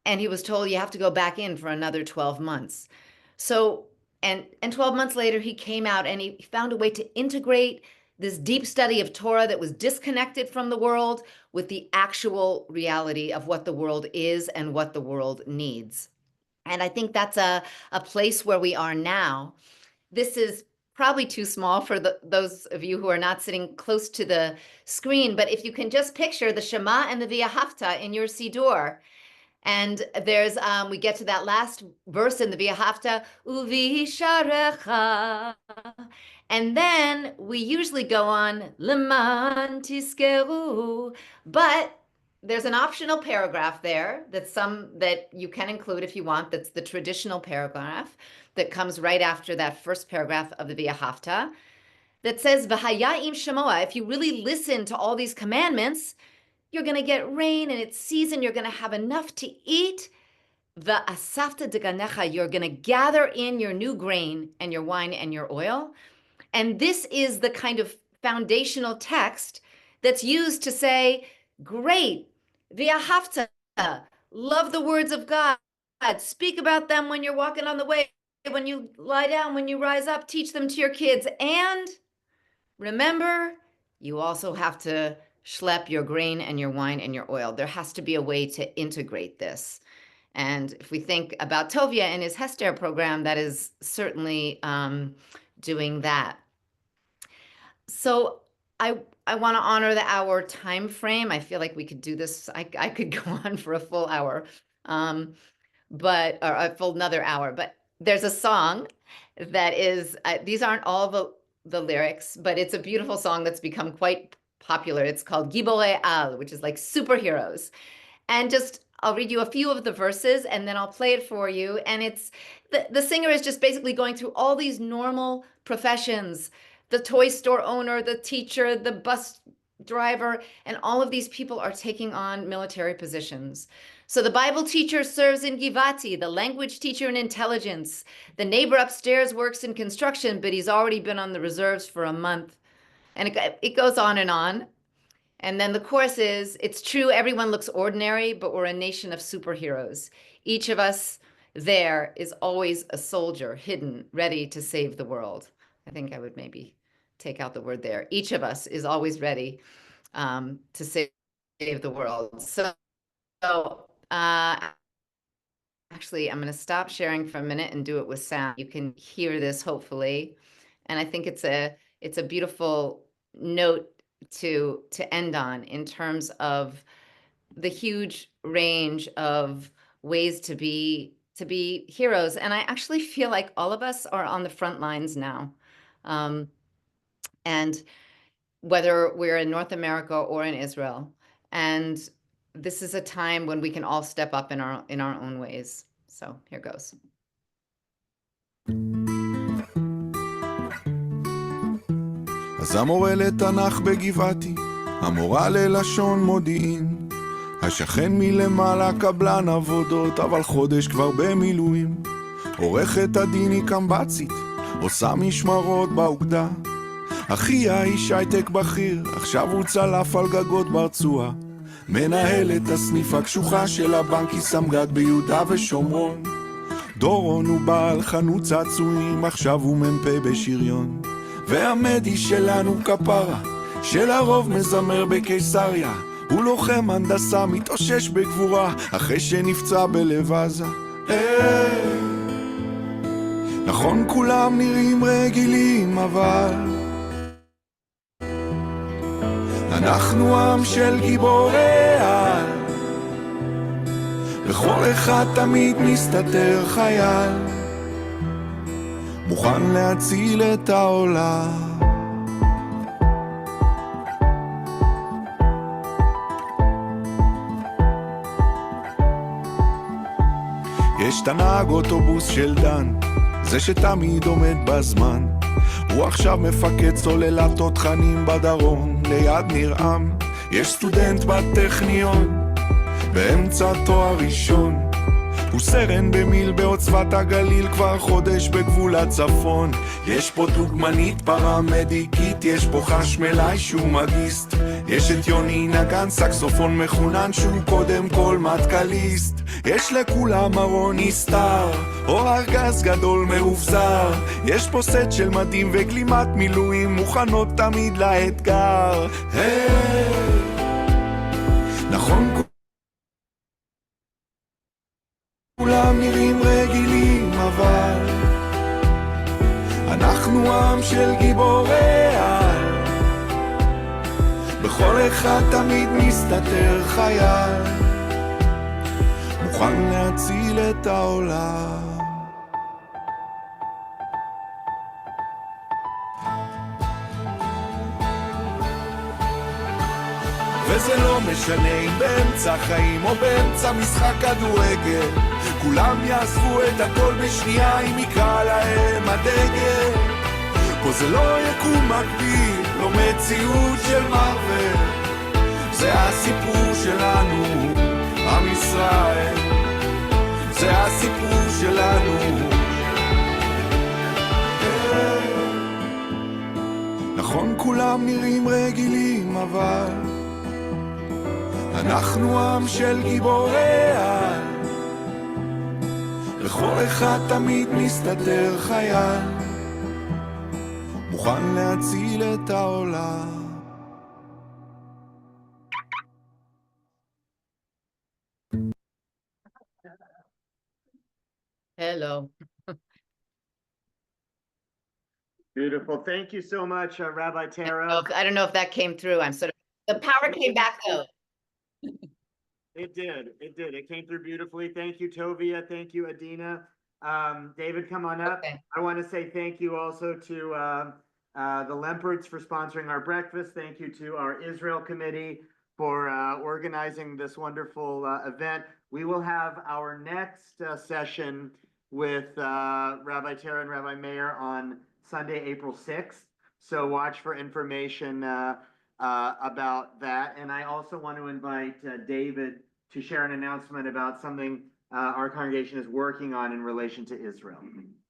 And he was told, you have to go back in for another 12 months. So, and 12 months later, he came out and he found a way to integrate this deep study of Torah that was disconnected from the world with the actual reality of what the world is and what the world needs. And I think that's a place where we are now. This is probably too small for those of you who are not sitting close to the screen, but if you can just picture the Shema and the V'ahavta in your Siddur, and there's, we get to that last verse in the V'ahavta, Uvisharecha, and then we usually go on, Leman Tiskeru, but there's an optional paragraph there that you can include if you want, that's the traditional paragraph that comes right after that first paragraph of the V'ahavta that says, V'haya im Shemoa, if you really listen to all these commandments, you're going to get rain and it's season, you're going to have enough to eat. V'asafta deganecha, you're going to gather in your new grain and your wine and your oil. And this is the kind of foundational text that's used to say, great, V'ahavta, love the words of God, speak about them when you're walking on the way, when you lie down, when you rise up, teach them to your kids, and remember, you also have to schlep your grain and your wine and your oil. There has to be a way to integrate this. And if we think about Tovia and his Hester program, that is certainly doing that. So I want to honor the hour time frame. I feel like we could do this. I could go on for a full hour, but or a full another hour. But there's a song that is. These aren't all the lyrics, but it's a beautiful song that's become quite popular. It's called Giborei Al, which is like superheroes. And just, I'll read you a few of the verses and then I'll play it for you. And it's, the singer is just basically going through all these normal professions, the toy store owner, the teacher, the bus driver, and all of these people are taking on military positions. So the Bible teacher serves in Givati, the language teacher in intelligence. The neighbor upstairs works in construction, but he's already been on the reserves for a month. And it goes on and on. And then the chorus is, it's true, everyone looks ordinary, but we're a nation of superheroes. Each of us there is always a soldier hidden, ready to save the world. I think I would maybe take out the word there. Each of us is always ready to save the world. So actually, I'm going to stop sharing for a minute and do it with sound. You can hear this, hopefully. And I think it's a beautiful note to end on in terms of the huge range of ways to be heroes. And I actually feel like all of us are on the front lines now. And whether we're in North America or in Israel, and this is a time when we can all step up in our own ways. So here goes. אז המורה לתנ"ך בגבעתי, המורה ללשון מודיעין, השכן מלמעלה קבלן עבודות, אבל חודש כבר במילואים. עורכת הדין היא קמבצית, עושה משמרות באוגדה. אחיה איש הייטק בכיר, עכשיו הוא צלף על גגות ברצועה. מנהלת הסניף הקשוחה של הבנק היא סמג"ד ביהודה ושומרון. דורון הוא בעל חנות צעצועים, עכשיו הוא מ"פ בשריון. והמדי שלנו כפרה, שלרוב מזמר בקיסריה. הוא לוחם הנדסה, מתאושש בגבורה, אחרי שנפצע בלב עזה. נכון כולם נראים רגילים, אבל אנחנו עם של גיבורי על. לכל אחד תמיד מסתתר חייל, מוכן להציל את העולם. יש את הנהג אוטובוס של דן, זה שתמיד עומד בזמן. הוא עכשיו מפקד סוללת תותחנים בדרום, ליד נרעם. יש סטודנט בטכניון, באמצע תואר ראשון. הוא סרן במיל בעוצבת הגליל, כבר חודש בגבול הצפון. יש פה דוגמנית פרמדיקית, יש פה חשמלאי שהוא מגיסט. יש את יוני נגן סקסופון מחונן שהוא קודם כל מטקליסט. יש לכולם ארון נסתר, או ארגז גדול מאובזר. יש פה סט של מדים וגלימת מילואים, מוכנות תמיד לאתגר. נכון כולם נראים רגילים, אבל אנחנו עם של גיבורי על. בכל אחד תמיד מסתתר חייל, מוכן להציל את העולם. וזה לא משנה אם באמצע חיים או באמצע משחק כדורגל, כולם יעזבו את הכל בשנייה אם יקרא להם הדגל. פה זה לא יקום מקביל, לא מציאות של מרוול. זה הסיפור שלנו, עם ישראל. זה הסיפור שלנו. נכון כולם נראים רגילים, אבל אנחנו עם של גיבורי על. לכל אחד תמיד מסתתר חייל, מוכן להציל את העולם. Hello. Beautiful. Thank you so much, Rabbi Tara. I don't know if that came through. I'm sort of, the power came back though. It did. It did. It came through beautifully. Thank you, Tovia. Thank you, Adina. David, come on up. Okay. I want to say thank you also to the Lemperts for sponsoring our breakfast. Thank you to our Israel committee for organizing this wonderful event. We will have our next session with Rabbi Tara and Rabbi Meir on Sunday, April 6th. So watch for information about that. And I also want to invite David to share an announcement about something our congregation is working on in relation to Israel.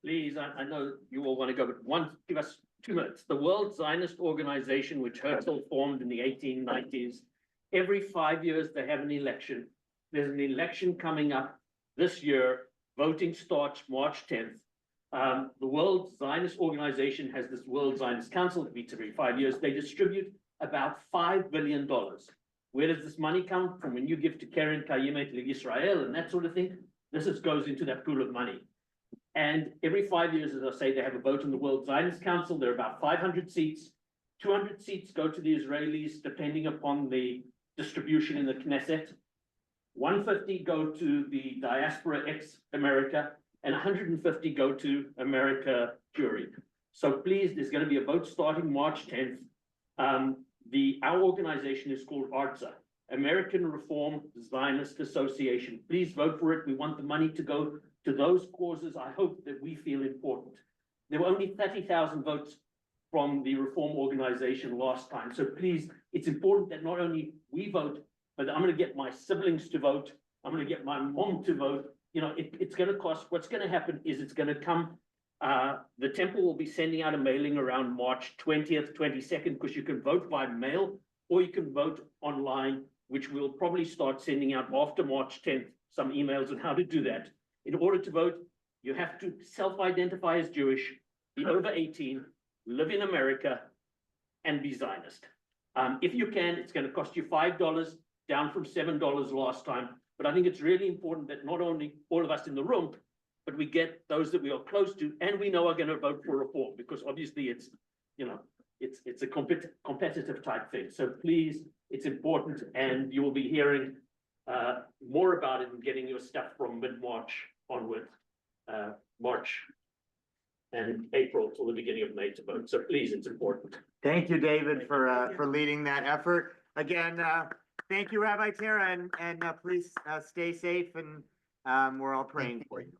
Please, I know you all want to go, but give us 2 minutes. The World Zionist Organization, which Herzl formed in the 1890s, every 5 years they have an election. There's an election coming up this year. Voting starts March 10th. The World Zionist Organization has this World Zionist Council that meets every 5 years. They distribute about $5 billion. Where does this money come from? When you give to Keren Kayemet L'Yisrael and that sort of thing, this goes into that pool of money. And every 5 years, as I say, they have a vote in the World Zionist Council. There are about 500 seats. 200 seats go to the Israelis, depending upon the distribution in the Knesset. 150 go to the diaspora ex-America, and 150 go to America Curie. So please, there's going to be a vote starting March 10th. Our organization is called ARTZA, American Reform Zionist Association. Please vote for it. We want the money to go to those causes I hope that we feel important. There were only 30,000 votes from the Reform Organization last time. So please, it's important that not only we vote, but I'm going to get my siblings to vote. I'm going to get my mom to vote. You know, it's going to cost. What's going to happen is it's going to come. The temple will be sending out a mailing around March 20th, 22nd, because you can vote by mail or you can vote online, which we'll probably start sending out after March 10th, some emails on how to do that. In order to vote, you have to self-identify as Jewish, be over 18, live in America, and be Zionist. If you can, it's going to cost you $5, down from $7 last time. But I think it's really important that not only all of us in the room, but we get those that we are close to and we know are going to vote for reform, because obviously it's, you know, it's a competitive type thing. So please, it's important, and you will be hearing more about it and getting your stuff from mid-March onward, March and April till the beginning of May to vote. So please, it's important. Thank you, David, for leading that effort. Again, thank you, Rabbi Tara, and please stay safe, and we're all praying for you.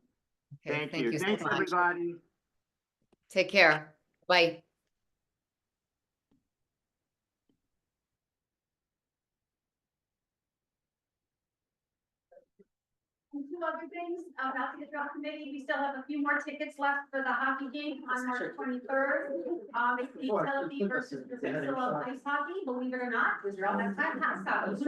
Okay, Thank you. so Thanks, much. everybody. Take care. Bye. And 2 other things about the Israel committee, we still have a few more tickets left for the hockey game on March 23rd. It's the Tel Aviv versus the Beth-El ice hockey, believe it or not, Israel has fantastic hockey.